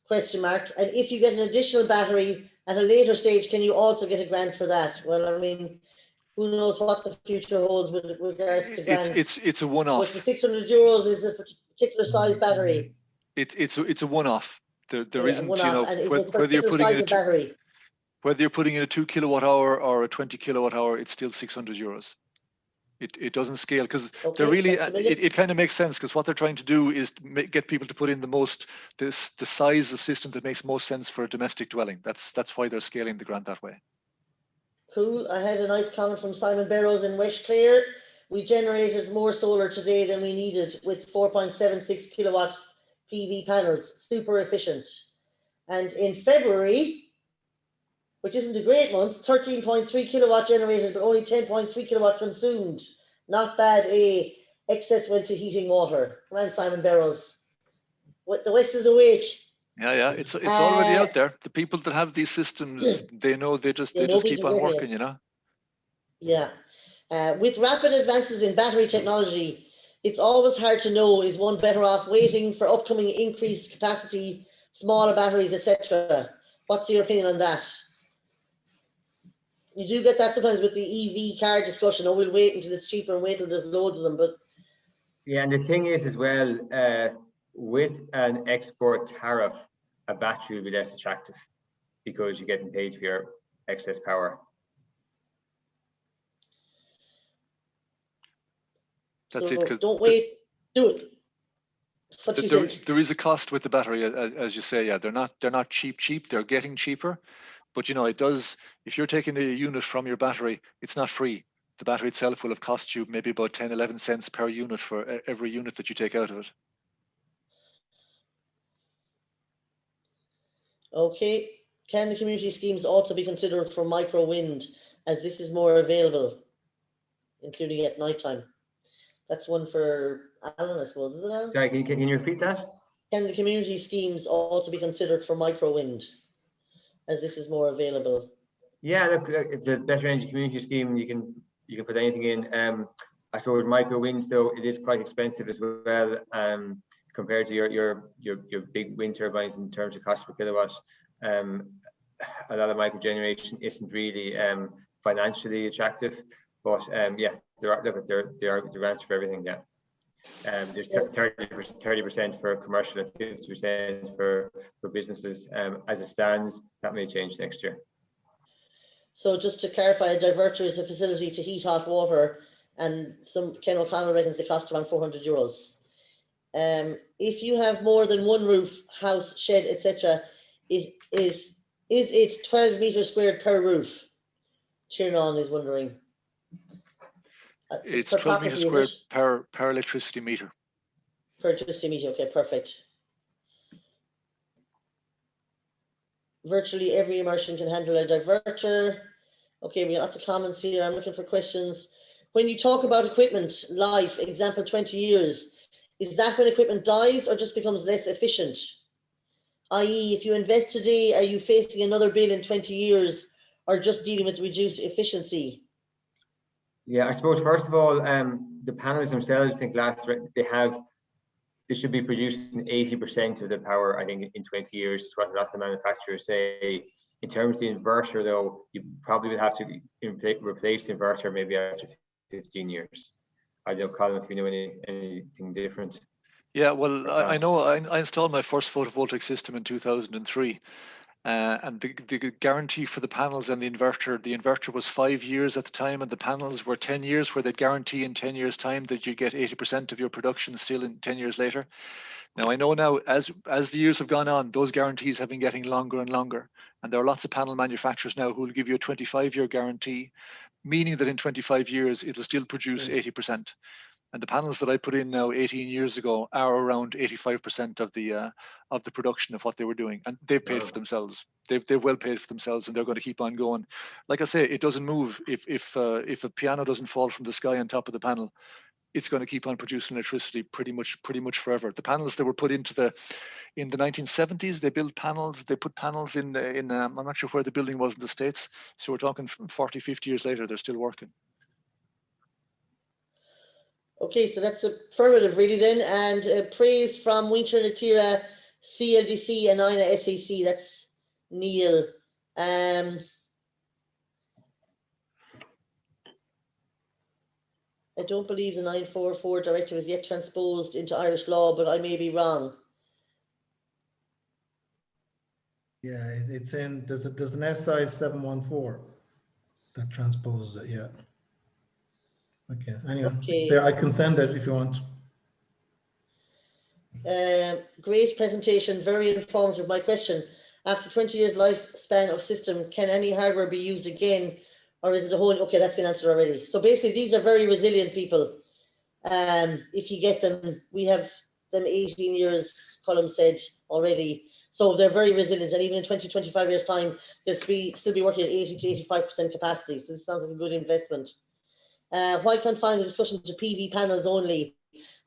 [SPEAKER 1] Question mark. And if you get an additional battery at a later stage, can you also get a grant for that? Well, I mean, who knows what the future holds with regards to grants?
[SPEAKER 4] It's a one-off.
[SPEAKER 1] But the €600 is a particular size battery.
[SPEAKER 4] It's a one-off. There isn't,
[SPEAKER 1] one-off.
[SPEAKER 4] you know,
[SPEAKER 1] and
[SPEAKER 4] whether you're putting in
[SPEAKER 1] battery.
[SPEAKER 4] Whether you're putting in a 2 kilowatt hour or a 20 kilowatt hour, it's still €600. It doesn't scale, because they're really, it kind of makes sense, because what they're trying to do is get people to put in the size of system that makes most sense for a domestic dwelling. That's why they're scaling the grant that way.
[SPEAKER 1] Cool. I had a nice comment from Simon Barrows in West Clare. We generated more solar today than we needed with 4.76 kilowatt PV panels. Super efficient. And in February, which isn't a great month, 13.3 kilowatt generated, but only 10.3 kilowatt consumed. Not bad. Excess went to heating water. Come on, Simon Barrows. The West is awake.
[SPEAKER 4] Yeah, it's already out there. The people that have these systems, they know they just keep on working, you know.
[SPEAKER 1] Yeah. With rapid advances in battery technology, it's always hard to know, is one better off waiting for upcoming increased capacity, smaller batteries, etc.? What's your opinion on that? You do get that sometimes with the EV car discussion. Oh, we'll wait until it's cheaper and wait until there's loads of them. But
[SPEAKER 3] yeah, and the thing is as well, with an export tariff, a battery will be less attractive because you're getting paid for your excess power.
[SPEAKER 4] That's
[SPEAKER 1] so
[SPEAKER 4] it. Because
[SPEAKER 1] don't wait, do it. What do you think?
[SPEAKER 4] There is a cost with the battery, as you say. Yeah, they're not cheap. They're getting cheaper. But you know, it does. If you're taking a unit from your battery, it's not free. The battery itself will have cost you maybe about 10-11 cents per unit for every unit that you take out of it.
[SPEAKER 1] Okay. Can the community schemes also be considered for micro wind, as this is more available, including at night time? That's one for Alan, I suppose, is it, Alan?
[SPEAKER 3] Sorry, can you repeat that?
[SPEAKER 1] Can the community schemes also be considered for micro wind, as this is more available?
[SPEAKER 3] Yeah, look, it's a better energy community scheme. You can put anything in. I suppose micro wind, though, it is quite expensive as well, compared to your big wind turbines in terms of cost per kilowatt. A lot of microgeneration isn't really financially attractive, but yeah, there are grants for everything. Yeah, there's 30% for commercial and 50% for businesses. As it stands, that may change next year.
[SPEAKER 1] So just to clarify, a diverter is a facility to heat hot water, and some Ken O'Connell reckons it costs around €400. If you have more than one roof, house, shed, etc., is it 12 meters squared per roof? Tiernan is wondering.
[SPEAKER 4] It's
[SPEAKER 1] per
[SPEAKER 4] 12 meters
[SPEAKER 1] property,
[SPEAKER 4] squared per electricity meter.
[SPEAKER 1] Per electricity meter, okay, perfect. Virtually every immersion can handle a diverter. Okay, we got lots of comments here. I'm looking for questions. When you talk about equipment life, example 20 years, is that when equipment dies or just becomes less efficient? I.e., if you invest today, are you facing another bill in 20 years or just dealing with reduced efficiency?
[SPEAKER 3] Yeah, I suppose first of all, the panels themselves, I think they should be producing 80% of the power, I think, in 20 years, is what a lot of the manufacturers say. In terms of the inverter, though, you probably would have to replace the inverter maybe after 15 years. I don't know, Colin, if you know anything different.
[SPEAKER 4] Yeah, well, I know I installed my first photovoltaic system in 2003. And the guarantee for the panels and the inverter was 5 years at the time, and the panels were 10 years, where they guarantee in 10 years' time that you get 80% of your production still in 10 years later. Now, I know now, as the years have gone on, those guarantees have been getting longer and longer. And there are lots of panel manufacturers now who will give you a 25-year guarantee, meaning that in 25 years, it'll still produce 80%. And the panels that I put in now 18 years ago are around 85% of the production of what they were doing, and they've paid for themselves. They've well paid for themselves, and they're going to keep on going. Like I say, it doesn't move. If a piano doesn't fall from the sky on top of the panel, it's going to keep on producing electricity pretty much forever. The panels that were put in the 1970s, they built panels. They put panels in I'm not sure where the building was in the States. So we're talking 40, 50 years later, they're still working.
[SPEAKER 1] Okay, so that's affirmative really then, and praise from Winter Natira, CLDC and INA SAC, that's Neil. I don't believe the 944 directive is yet transposed into Irish law, but I may be wrong.
[SPEAKER 2] Yeah, it's in, there's an SI 714 that transposes it, yeah. Okay, anyway, it's there. I can send it if you want.
[SPEAKER 1] Great presentation, very informative. My question, after 20 years lifespan of system, can any hardware be used again, or is it a whole, okay, that's been answered already. So basically these are very resilient people. If you get them, we have them 18 years, Colm said already. So they're very resilient, and even in 20, 25 years time, they'll still be working at 80 to 85% capacity. So this sounds like a good investment. Why confine the discussion to PV panels only?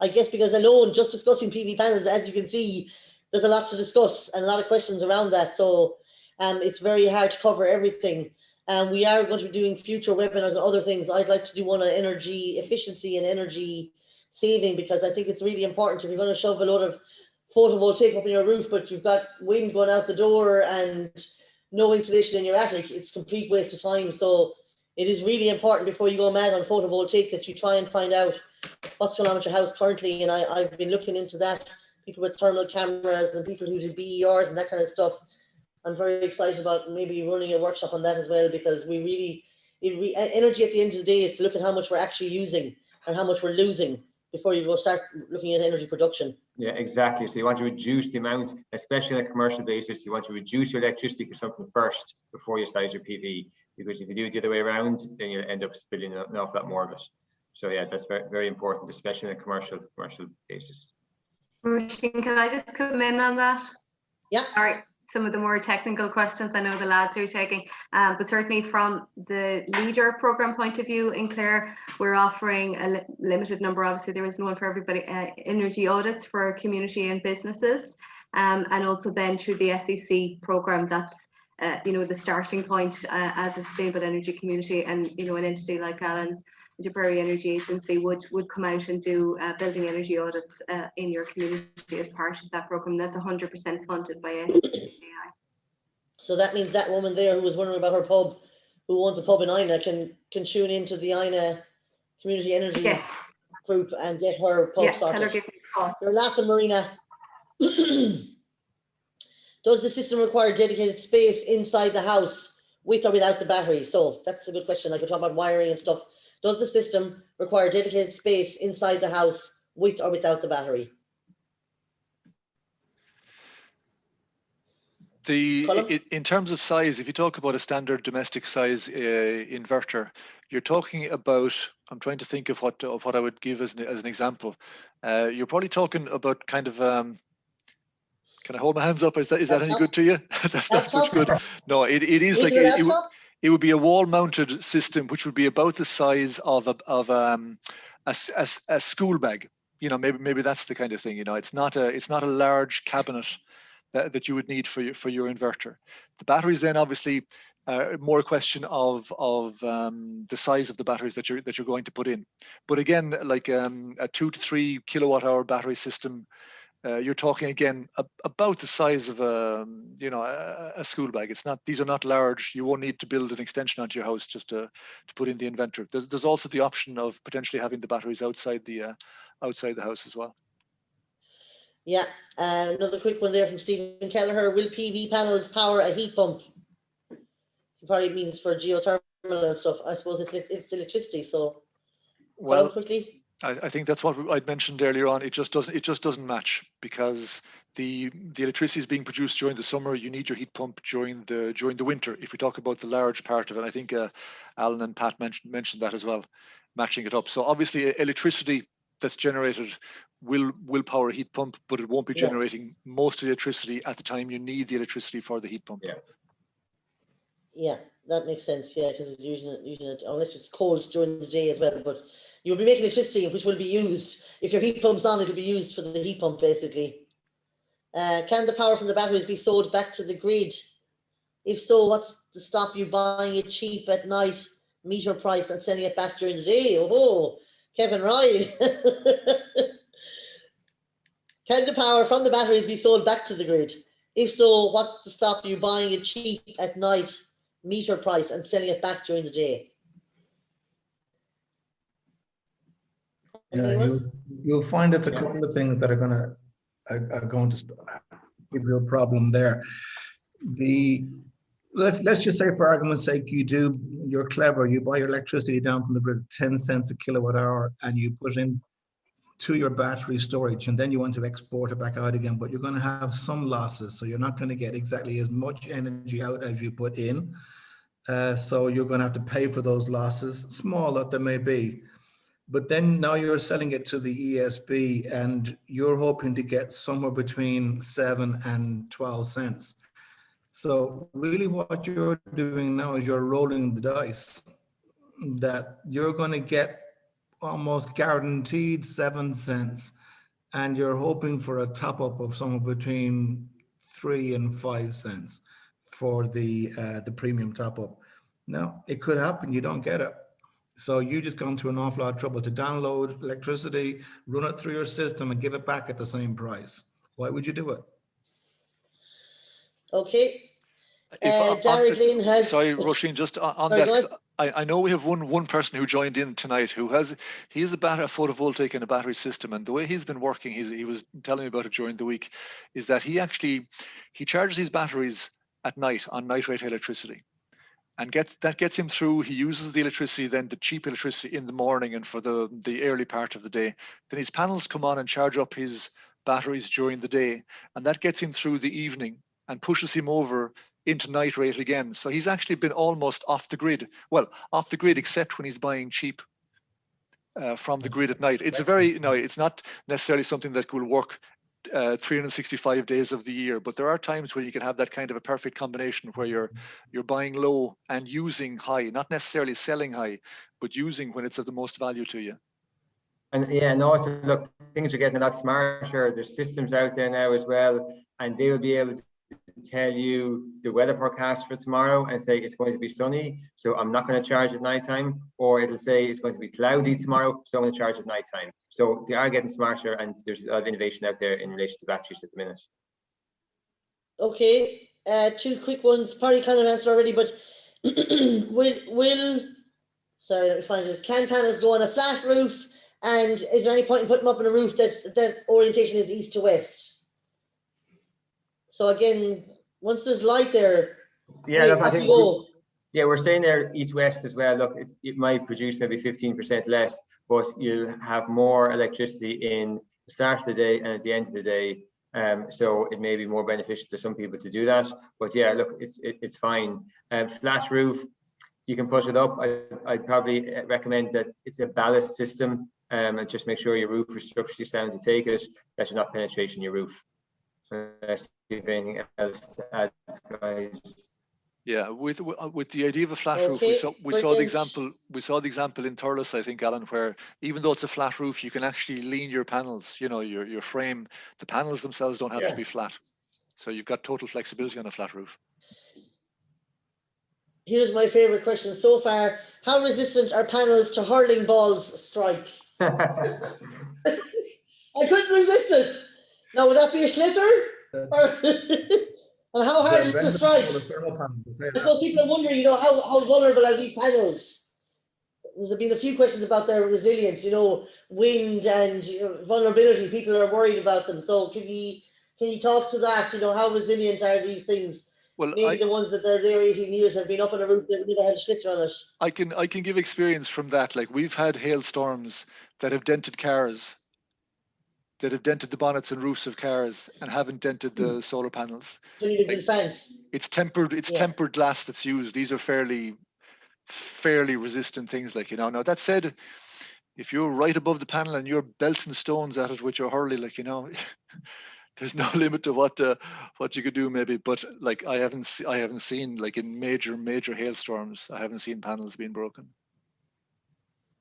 [SPEAKER 1] I guess because alone, just discussing PV panels, as you can see, there's a lot to discuss and a lot of questions around that. So it's very hard to cover everything. We are going to be doing future webinars and other things. I'd like to do one on energy efficiency and energy saving, because I think it's really important. If you're going to shove a lot of photovoltaic up in your roof, but you've got wind going out the door and no insulation in your attic, it's a complete waste of time. So it is really important before you go mad on photovoltaic that you try and find out what's going on with your house currently. And I've been looking into that, people with thermal cameras and people who do BERs and that kind of stuff. I'm very excited about maybe running a workshop on that as well, because we really, energy at the end of the day is to look at how much we're actually using and how much we're losing before you go start looking at energy production.
[SPEAKER 3] Yeah, exactly. So you want to reduce the amount, especially on a commercial basis, you want to reduce your electricity consumption first before you size your PV, because if you do it the other way around, then you'll end up spilling an awful lot more of it. So yeah, that's very, very important, especially on a commercial basis.
[SPEAKER 5] Roisin, can I just come in on that?
[SPEAKER 1] Yeah.
[SPEAKER 5] All right. Some of the more technical questions I know the lads are taking, but certainly from the leader program point of view in Clare, we're offering a limited number, obviously there isn't one for everybody, energy audits for community and businesses, and also then through the SEC program, that's the starting point as a sustainable energy community, and an entity like Alan's Tipperary Energy Agency would come out and do building energy audits in your community as part of that program. That's 100% funded by NCAI.
[SPEAKER 1] So that means that woman there who was wondering about her pub, who owns a pub in Ina, can tune into the Ina Community Energy group and get her pub sorted. Tell her give me a call. You're laughing, Marina. Does the system require dedicated space inside the house with or without the battery? So that's a good question. Like we're talking about wiring and stuff. Does the system require dedicated space inside the house with or without the battery?
[SPEAKER 4] In terms of size, if you talk about a standard domestic size inverter, you're talking about, I'm trying to think of what I would give as an example. You're probably talking about kind of, can I hold my hands up? Is that any good to you? That's not much good. No, it is like it would be a wall-mounted system, which would be about the size of a school bag. You know, maybe that's the kind of thing. You know, it's not a large cabinet that you would need for your inverter. The batteries then obviously more a question of the size of the batteries that you're going to put in. But again, like a 2 to 3 kilowatt hour battery system, you're talking again about the size of a school bag. These are not large. You won't need to build an extension onto your house just to put in the inverter. There's also the option of potentially having the batteries outside the house as well.
[SPEAKER 1] Yeah, another quick one there from Stephen Kelleher. Will PV panels power a heat pump? He probably means for geothermal and stuff. I suppose it's electricity. So, well, quickly.
[SPEAKER 4] I think that's what I'd mentioned earlier on. It just doesn't match, because the electricity is being produced during the summer. You need your heat pump during the winter. If we talk about the large part of it, I think Alan and Pat mentioned that as well, matching it up. So obviously, electricity that's generated will power a heat pump, but it won't be generating most of the electricity at the time you need the electricity for the heat pump.
[SPEAKER 1] Yeah, that makes sense. Yeah, because it's using it unless it's cold during the day as well. But you'll be making electricity which will be used. If your heat pump's on, it will be used for the heat pump basically. Can the power from the batteries be sold back to the grid? If so, what's to stop you buying it cheap at night, meter price, and selling it back during the day? Oh, Kevin Ryan. Can the power from the batteries be sold back to the grid? If so, what's to stop you buying it cheap at night, meter price, and selling it back during the day?
[SPEAKER 2] Yeah, you'll find it's a couple of things that are going to give you a problem there. Let's just say, for argument's sake, you're clever, you buy your electricity down from the grid 10 cents a kilowatt hour, and you put in to your battery storage, and then you want to export it back out again, but you're going to have some losses, so you're not going to get exactly as much energy out as you put in. So you're going to have to pay for those losses, small that they may be. But then now you're selling it to the ESB, and you're hoping to get somewhere between 7 and 12 cents. So really what you're doing now is you're rolling the dice that you're going to get almost guaranteed 7 cents, and you're hoping for a top up of somewhere between 3 and 5 cents for the premium top up. Now, it could happen you don't get it. So you just gone through an awful lot of trouble to download electricity, run it through your system, and give it back at the same price. Why would you do it?
[SPEAKER 1] Okay. Derek Lynn has...
[SPEAKER 4] Sorry, Roisin, just on that, I know we have one person who joined in tonight he's a photovoltaic and a battery system, and the way he's been working, he was telling me about it during the week, is that he charges his batteries at night on night rate electricity, and gets him through. He uses the electricity, then the cheap electricity, in the morning and for the early part of the day. Then his panels come on and charge up his batteries during the day, and that gets him through the evening and pushes him over into night rate again. So he's actually been almost off the grid. Well, off the grid, except when he's buying cheap from the grid at night. It's it's not necessarily something that will work 365 days of the year, but there are times where you can have that kind of a perfect combination where you're buying low and using high, not necessarily selling high, but using when it's of the most value to you.
[SPEAKER 3] And also, look, things are getting a lot smarter. There's systems out there now as well, and they will be able to tell you the weather forecast for tomorrow and say it's going to be sunny, so I'm not going to charge at nighttime, or it'll say it's going to be cloudy tomorrow, so I'm going to charge at nighttime. So they are getting smarter, and there's a lot of innovation out there in relation to batteries at the minute.
[SPEAKER 1] Okay, two quick ones, probably kind of answered already, but sorry, let me find it. Can panels go on a flat roof, and is there any point in putting them up on a roof that orientation is east to west? So again, once there's light there,
[SPEAKER 3] yeah, look, I think Yeah, we're saying there east-west as well. Look, it might produce maybe 15% less, but you'll have more electricity in the start of the day and at the end of the day. So it may be more beneficial to some people to do that. But yeah, look, it's fine. Flat roof, you can put it up. I'd probably recommend that it's a ballast system, and just make sure your roof is structurally sound to take it, that you're not penetrating your roof. Unless you have anything else to add, guys.
[SPEAKER 4] Yeah, with the idea of a flat roof, we saw the example in Thurles, I think, Alan, where even though it's a flat roof, you can actually lean your panels. You know, your frame, the panels themselves don't have to be flat, so you've got total flexibility on a flat roof.
[SPEAKER 1] Here's my favorite question so far: how resistant are panels to hurling balls strike? I couldn't resist it. Now, would that be a schlitter? And how hard is it to strike? I suppose people are wondering, you know, how vulnerable are these panels? There's been a few questions about their resilience, you know, wind and vulnerability. People are worried about them. So can you talk to that? You know, how resilient are these things? Well, maybe the ones that they're there 18 years have been up on a roof, they've never had a schlitter on it.
[SPEAKER 4] I can give experience from that. Like, we've had hailstorms that have dented cars, that have dented the bonnets and roofs of cars and haven't dented the solar panels.
[SPEAKER 1] So you need fence.
[SPEAKER 4] It's tempered glass that's used. These are fairly resistant things, like, you know. Now, that said, if you're right above the panel and you're belting stones at it with your hurley, like, you know, there's no limit to what you could do, maybe. But like, I haven't seen, like, in major hailstorms, I haven't seen panels being broken.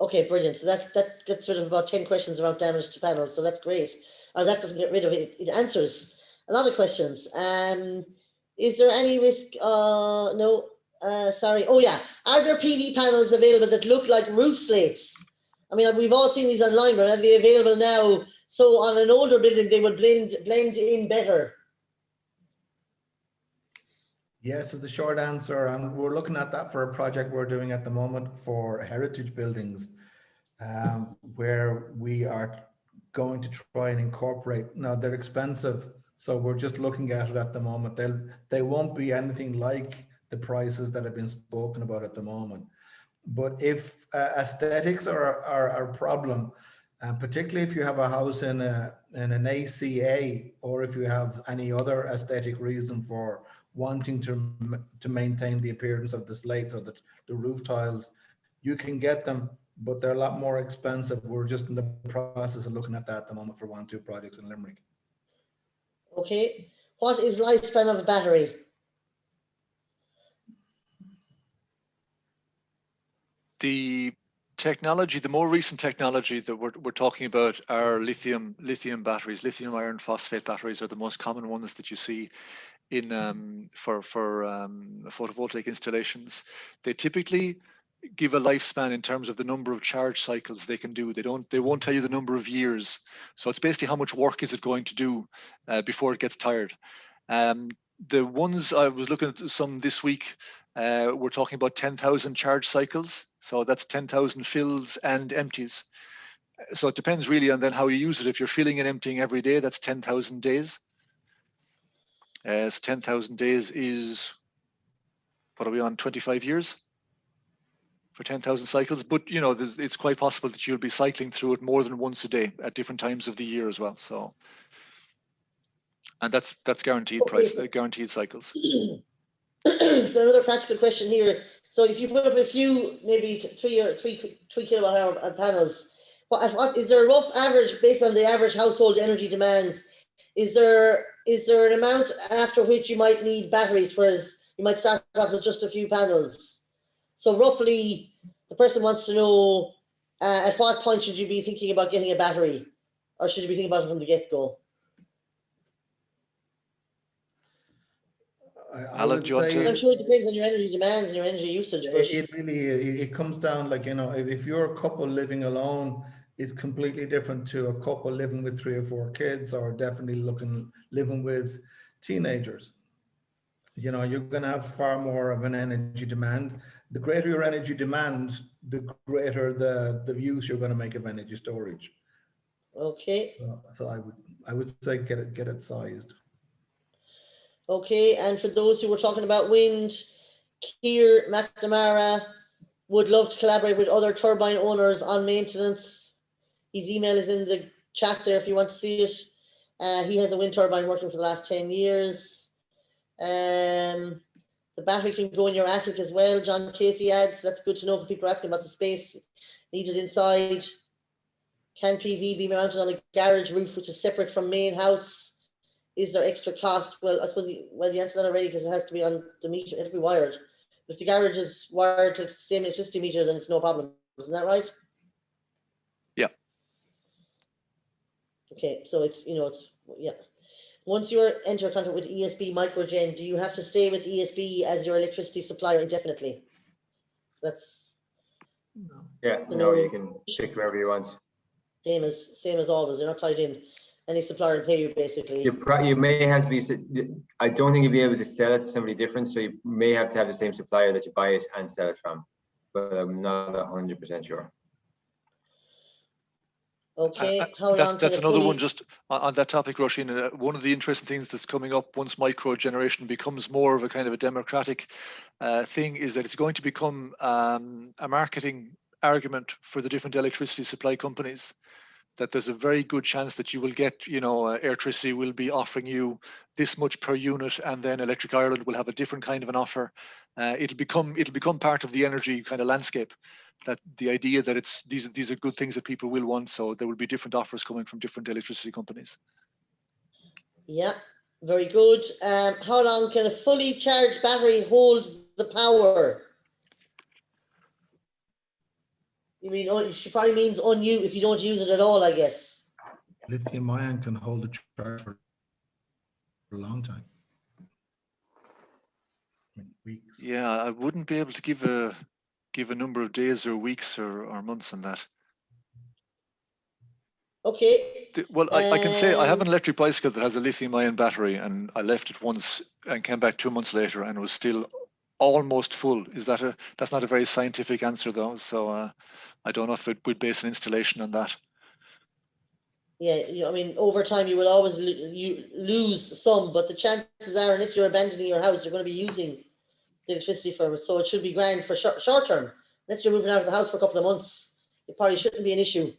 [SPEAKER 1] Okay, brilliant. So that gets rid of about 10 questions about damage to panels. So that's great. Or that doesn't get rid of it. It answers a lot of questions. Is there any risk? No. Sorry. Oh yeah. Are there PV panels available that look like roof slates? I mean, we've all seen these online, but are they available now? So on an older building, they would blend in better.
[SPEAKER 2] Yes, is the short answer, and we're looking at that for a project we're doing at the moment for heritage buildings, where we are going to try and incorporate. Now, they're expensive, so we're just looking at it at the moment. They won't be anything like the prices that have been spoken about at the moment. But if aesthetics are a problem, particularly if you have a house in an ACA, or if you have any other aesthetic reason for wanting to maintain the appearance of the slates or the roof tiles, you can get them, but they're a lot more expensive. We're just in the process of looking at that at the moment for 1 or 2 projects in Limerick.
[SPEAKER 1] Okay. What is lifespan of a battery?
[SPEAKER 4] The technology, the more recent technology that we're talking about are lithium batteries. Lithium iron phosphate batteries are the most common ones that you see in for photovoltaic installations. They typically give a lifespan in terms of the number of charge cycles they can do. They won't tell you the number of years. So it's basically how much work is it going to do before it gets tired. The ones I was looking at some this week, we're talking about 10,000 charge cycles. So that's 10,000 fills and empties. So it depends really on then how you use it. If you're filling and emptying every day, that's 10,000 days. So 10,000 days is, what are we on, 25 years for 10,000 cycles? But, you know, it's quite possible that you'll be cycling through it more than once a day at different times of the year as well. So, and that's guaranteed price, guaranteed cycles.
[SPEAKER 1] So another practical question here. So if you put up a few, maybe 3 kilowatt hour panels, what is there a rough average based on the average household energy demands? Is there an amount after which you might need batteries, whereas you might start off with just a few panels? So roughly, the person wants to know at what point should you be thinking about getting a battery, or should you be thinking about it from the get-go?
[SPEAKER 2] I would say,
[SPEAKER 1] I'm sure it depends on your energy demands and your energy usage.
[SPEAKER 2] It comes down, like, you know, if you're a couple living alone, it's completely different to a couple living with 3 or 4 kids, or definitely living with teenagers. You know, you're going to have far more of an energy demand. The greater your energy demand, the greater the use you're going to make of energy storage.
[SPEAKER 1] Okay.
[SPEAKER 2] So I would say get it sized.
[SPEAKER 1] Okay, and for those who were talking about wind, Keir McNamara would love to collaborate with other turbine owners on maintenance. His email is in the chat there if you want to see it. He has a wind turbine working for the last 10 years. The battery can go in your attic as well, John Casey adds. That's good to know because people are asking about the space needed inside. Can PV be mounted on a garage roof which is separate from main house? Is there extra cost? Well, I suppose you answered that already because it has to be on the meter, it has to be wired. If the garage is wired to the same electricity meter, then it's no problem. Isn't that right?
[SPEAKER 4] Yeah.
[SPEAKER 1] Okay, so it's, yeah. Once you enter a contract with ESB Microgen, do you have to stay with ESB as your electricity supplier indefinitely? That's
[SPEAKER 3] no, you can pick wherever you want.
[SPEAKER 1] Same as always. You're not tied in. Any supplier will pay you basically.
[SPEAKER 3] You may have to be. I don't think you'll be able to sell it to somebody different, so you may have to have the same supplier that you buy it and sell it from. But I'm not 100% sure.
[SPEAKER 1] Okay, how long?
[SPEAKER 4] That's another one just on that topic, Roisin. One of the interesting things that's coming up once microgeneration becomes more of a kind of a democratic thing is that it's going to become a marketing argument for the different electricity supply companies. That there's a very good chance that you will get, Airtricity will be offering you this much per unit, and then Electric Ireland will have a different kind of an offer. It'll become part of the energy kind of landscape. That the idea that these are good things that people will want, so there will be different offers coming from different electricity companies.
[SPEAKER 1] Yeah, very good. How long can a fully charged battery hold the power? You mean, she probably means unused if you don't use it at all, I guess.
[SPEAKER 2] Lithium ion can hold a charge for a long time. Weeks.
[SPEAKER 4] Yeah, I wouldn't be able to give a number of days or weeks or months on that.
[SPEAKER 1] Okay.
[SPEAKER 4] Well, I can say I have an electric bicycle that has a lithium ion battery, and I left it once and came back 2 months later and it was still almost full. That's not a very scientific answer though, so I don't know if it would base an installation on that.
[SPEAKER 1] Yeah, I mean, over time you will always lose some, but the chances are, unless you're abandoning your house, you're going to be using the electricity from it, so it should be grand for short term. Unless you're moving out of the house for a couple of months, it probably shouldn't be an issue.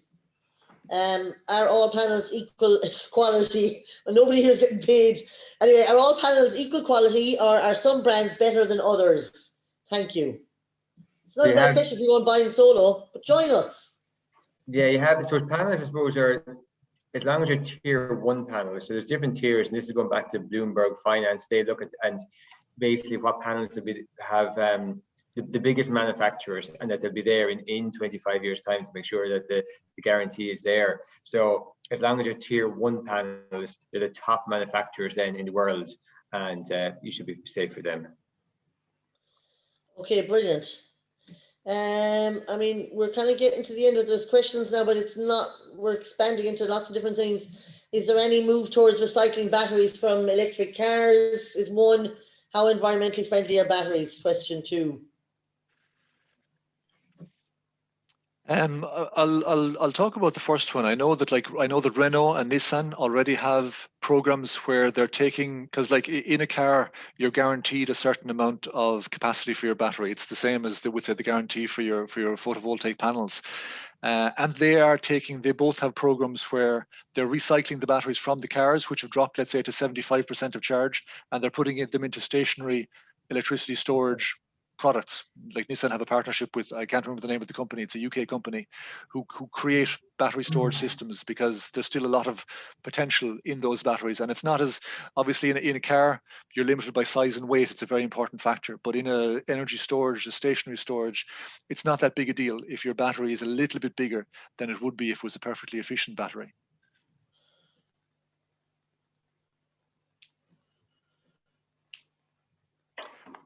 [SPEAKER 1] Are all panels equal quality? Well, nobody here is getting paid. Anyway, are all panels equal quality, or are some brands better than others? Thank you. It's not a bad question if you go and buy in solo, but join us.
[SPEAKER 3] Yeah, you have. So panels, I suppose, are, as long as you're tier 1 panels, so there's different tiers, and this is going back to Bloomberg Finance. They look at and basically what panels will have the biggest manufacturers, and that they'll be there in 25 years time to make sure that the guarantee is there. So as long as you're tier 1 panels, they're the top manufacturers then in the world, and you should be safe for them.
[SPEAKER 1] Okay, brilliant. I mean, we're kind of getting to the end of those questions now, but it's not, we're expanding into lots of different things. Is there any move towards recycling batteries from electric cars? Is one. How environmentally friendly are batteries? Question 2.
[SPEAKER 4] I'll talk about the first one. I know that Renault and Nissan already have programs where they're taking, because like in a car, you're guaranteed a certain amount of capacity for your battery. It's the same as they would say the guarantee for your photovoltaic panels. And they both have programs where they're recycling the batteries from the cars, which have dropped, let's say, to 75% of charge, and they're putting them into stationary electricity storage products. Like Nissan have a partnership with, I can't remember the name of the company, it's a UK company who create battery storage systems, because there's still a lot of potential in those batteries. And it's not as, obviously in a car, you're limited by size and weight, it's a very important factor. But in a energy storage, a stationary storage, it's not that big a deal if your battery is a little bit bigger than it would be if it was a perfectly efficient battery.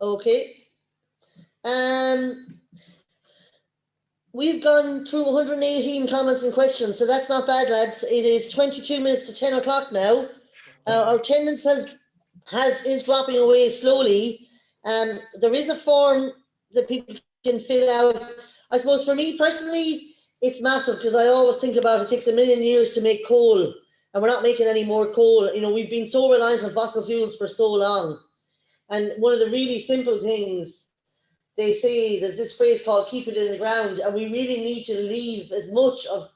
[SPEAKER 1] Okay. We've gone through 118 comments and questions, so that's not bad, lads. It is 22 minutes to 10 o'clock now. Our attendance is dropping away slowly. There is a form that people can fill out. I suppose for me personally, it's massive, because I always think about it takes 1 million years to make coal, and we're not making any more coal. You know, we've been so reliant on fossil fuels for so long. And one of the really simple things they say there's this phrase called keep it in the ground, and we really need to leave as much of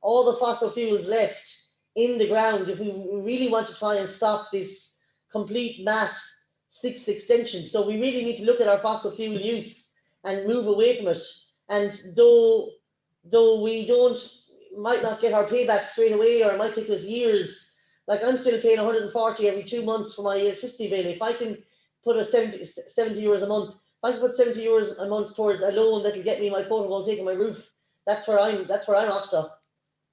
[SPEAKER 1] all the fossil fuels left in the ground if we really want to try and stop this complete mass sixth extension. So we really need to look at our fossil fuel use and move away from it. And though we might not get our payback straight away, or it might take us years, like I'm still paying 140 every 2 months for my electricity bill. If I can put a 70 euros a month, if I can put 70 euros a month towards a loan that'll get me my photovoltaic on my roof, that's where I'm after.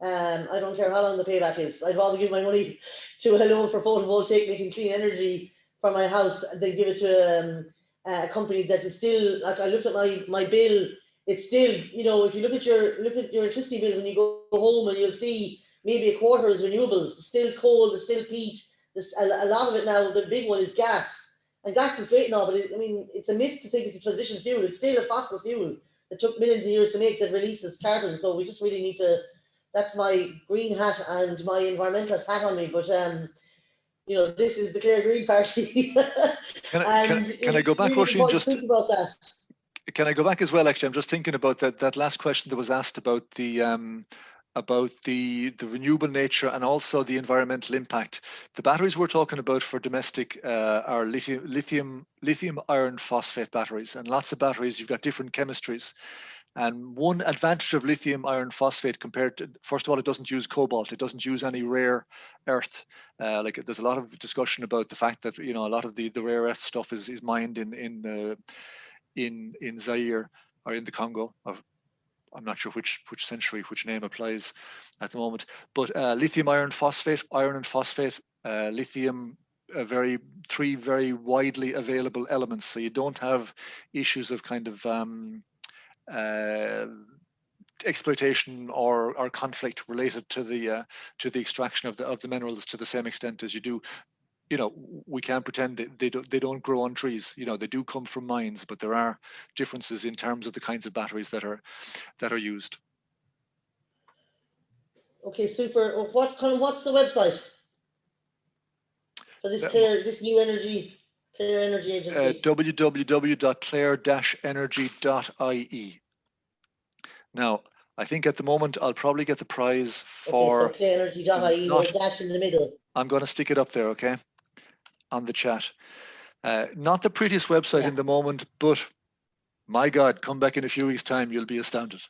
[SPEAKER 1] I don't care how long the payback is. I'd rather give my money to a loan for photovoltaic making clean energy for my house than give it to a company that is still, like I looked at my bill, it's still, you know, if you look at your electricity bill when you go home, and you'll see maybe a quarter is renewables, there's still coal, there's still peat, there's a lot of it now. The big one is gas, and gas is great now, but it's a myth to think it's a transition fuel. It's still a fossil fuel that took millions of years to make, that releases carbon. So we just really need to, that's my green hat and my environmentalist hat on me, but you know, this is the Clare Green Party.
[SPEAKER 4] Can I go back,
[SPEAKER 1] really
[SPEAKER 4] Roisin, just
[SPEAKER 1] think about that.
[SPEAKER 4] Can I go back as well? Actually, I'm just thinking about that last question that was asked about the renewable nature and also the environmental impact. The batteries we're talking about for domestic are lithium iron phosphate batteries, and lots of batteries, you've got different chemistries. And one advantage of lithium iron phosphate compared to, first of all, it doesn't use cobalt, it doesn't use any rare earth. Like there's a lot of discussion about the fact that, you know, a lot of the rare earth stuff is mined in Zaire or in the Congo. I'm not sure which century, which name applies at the moment. But lithium iron phosphate, iron and phosphate, lithium, three very widely available elements. So you don't have issues of kind of exploitation or conflict related to the extraction of the minerals to the same extent as you do. You know, we can't pretend that they don't grow on trees. You know, they do come from mines, but there are differences in terms of the kinds of batteries that are used.
[SPEAKER 1] Okay, super. What's the website for this new Clare Energy Agency?
[SPEAKER 4] www.clare-energy.ie. Now, I think at the moment I'll probably get the prize for.
[SPEAKER 1] Okay, so clare-energy.ie with a dash in the middle.
[SPEAKER 4] I'm going to stick it up there, okay, on the chat. Not the prettiest website in the moment, but my God, come back in a few weeks' time, you'll be astounded.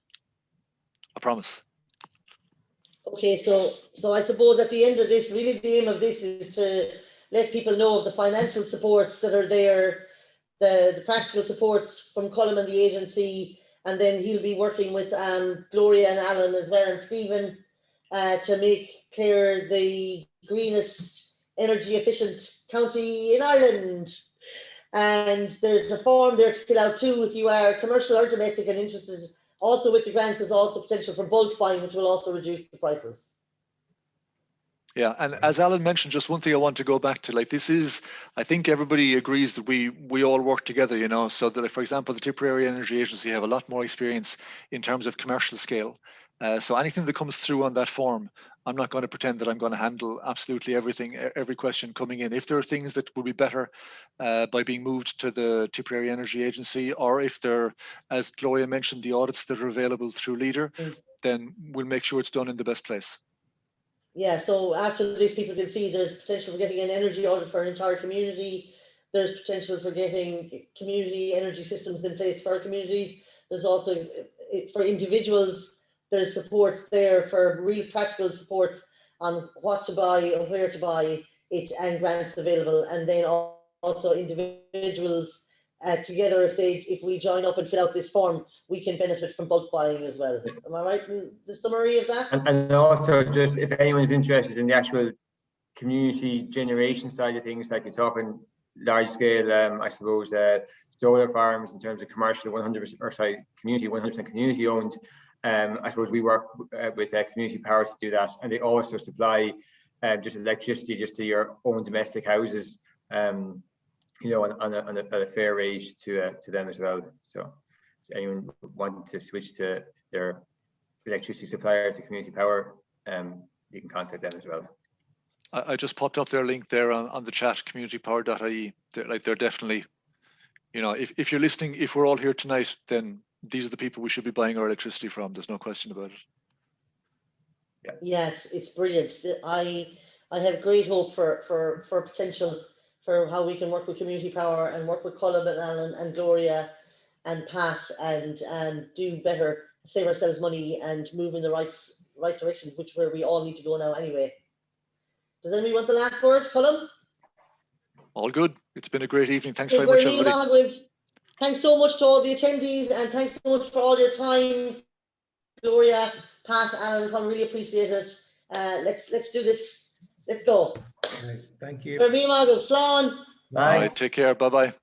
[SPEAKER 4] I promise.
[SPEAKER 1] Okay, so I suppose at the end of this, really the aim of this is to let people know of the financial supports that are there, the practical supports from Colm and the agency, and then he'll be working with Gloria and Alan as well, and Stephen, to make Clare the greenest, energy efficient county in Ireland. And there's a form there to fill out too if you are commercial or domestic and interested. Also with the grants, there's also potential for bulk buying, which will also reduce the prices.
[SPEAKER 4] Yeah, and as Alan mentioned, just one thing I want to go back to, like this is, I think everybody agrees that we all work together, you know, so that, for example, the Tipperary Energy Agency have a lot more experience in terms of commercial scale. So anything that comes through on that form, I'm not going to pretend that I'm going to handle absolutely everything, every question coming in. If there are things that will be better by being moved to the Tipperary Energy Agency, or if there, as Gloria mentioned, the audits that are available through Leader, then we'll make sure it's done in the best place.
[SPEAKER 1] Yeah, so after this, people can see there's potential for getting an energy audit for an entire community. There's potential for getting community energy systems in place for communities. There's also, for individuals, there's supports there for real practical supports on what to buy and where to buy it, and grants available. And then also individuals together, if we join up and fill out this form, we can benefit from bulk buying as well. Am I right in the summary of that?
[SPEAKER 3] And also, just if anyone's interested in the actual community generation side of things, like you're talking large scale, I suppose, solar farms in terms of commercial 100%, or sorry, community 100% community owned. I suppose we work with community power to do that, and they also supply just electricity just to your own domestic houses, you know, on a fair rate to them as well. So anyone wanting to switch to their electricity supplier to community power, you can contact them as well.
[SPEAKER 4] I just popped up their link there on the chat, communitypower.ie. They're definitely you know, if you're listening, if we're all here tonight, then these are the people we should be buying our electricity from. There's no question about it.
[SPEAKER 1] Yeah, it's brilliant. I have great hope for potential for how we can work with Community Power and work with Colin and Alan and Gloria and Pat and do better, save ourselves money and move in the right direction, which where we all need to go now anyway. Does anybody want the last word, Colin?
[SPEAKER 4] All good. It's been a great evening. Thanks very much, everybody.
[SPEAKER 1] Thanks so much to all the attendees and thanks so much for all your time, Gloria, Pat, Alan. I really appreciate it. Let's do this. Let's go.
[SPEAKER 2] Right, thank you.
[SPEAKER 1] Slán.
[SPEAKER 4] All right, take care. Bye-bye.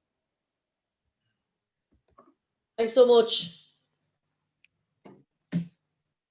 [SPEAKER 1] Thanks so much.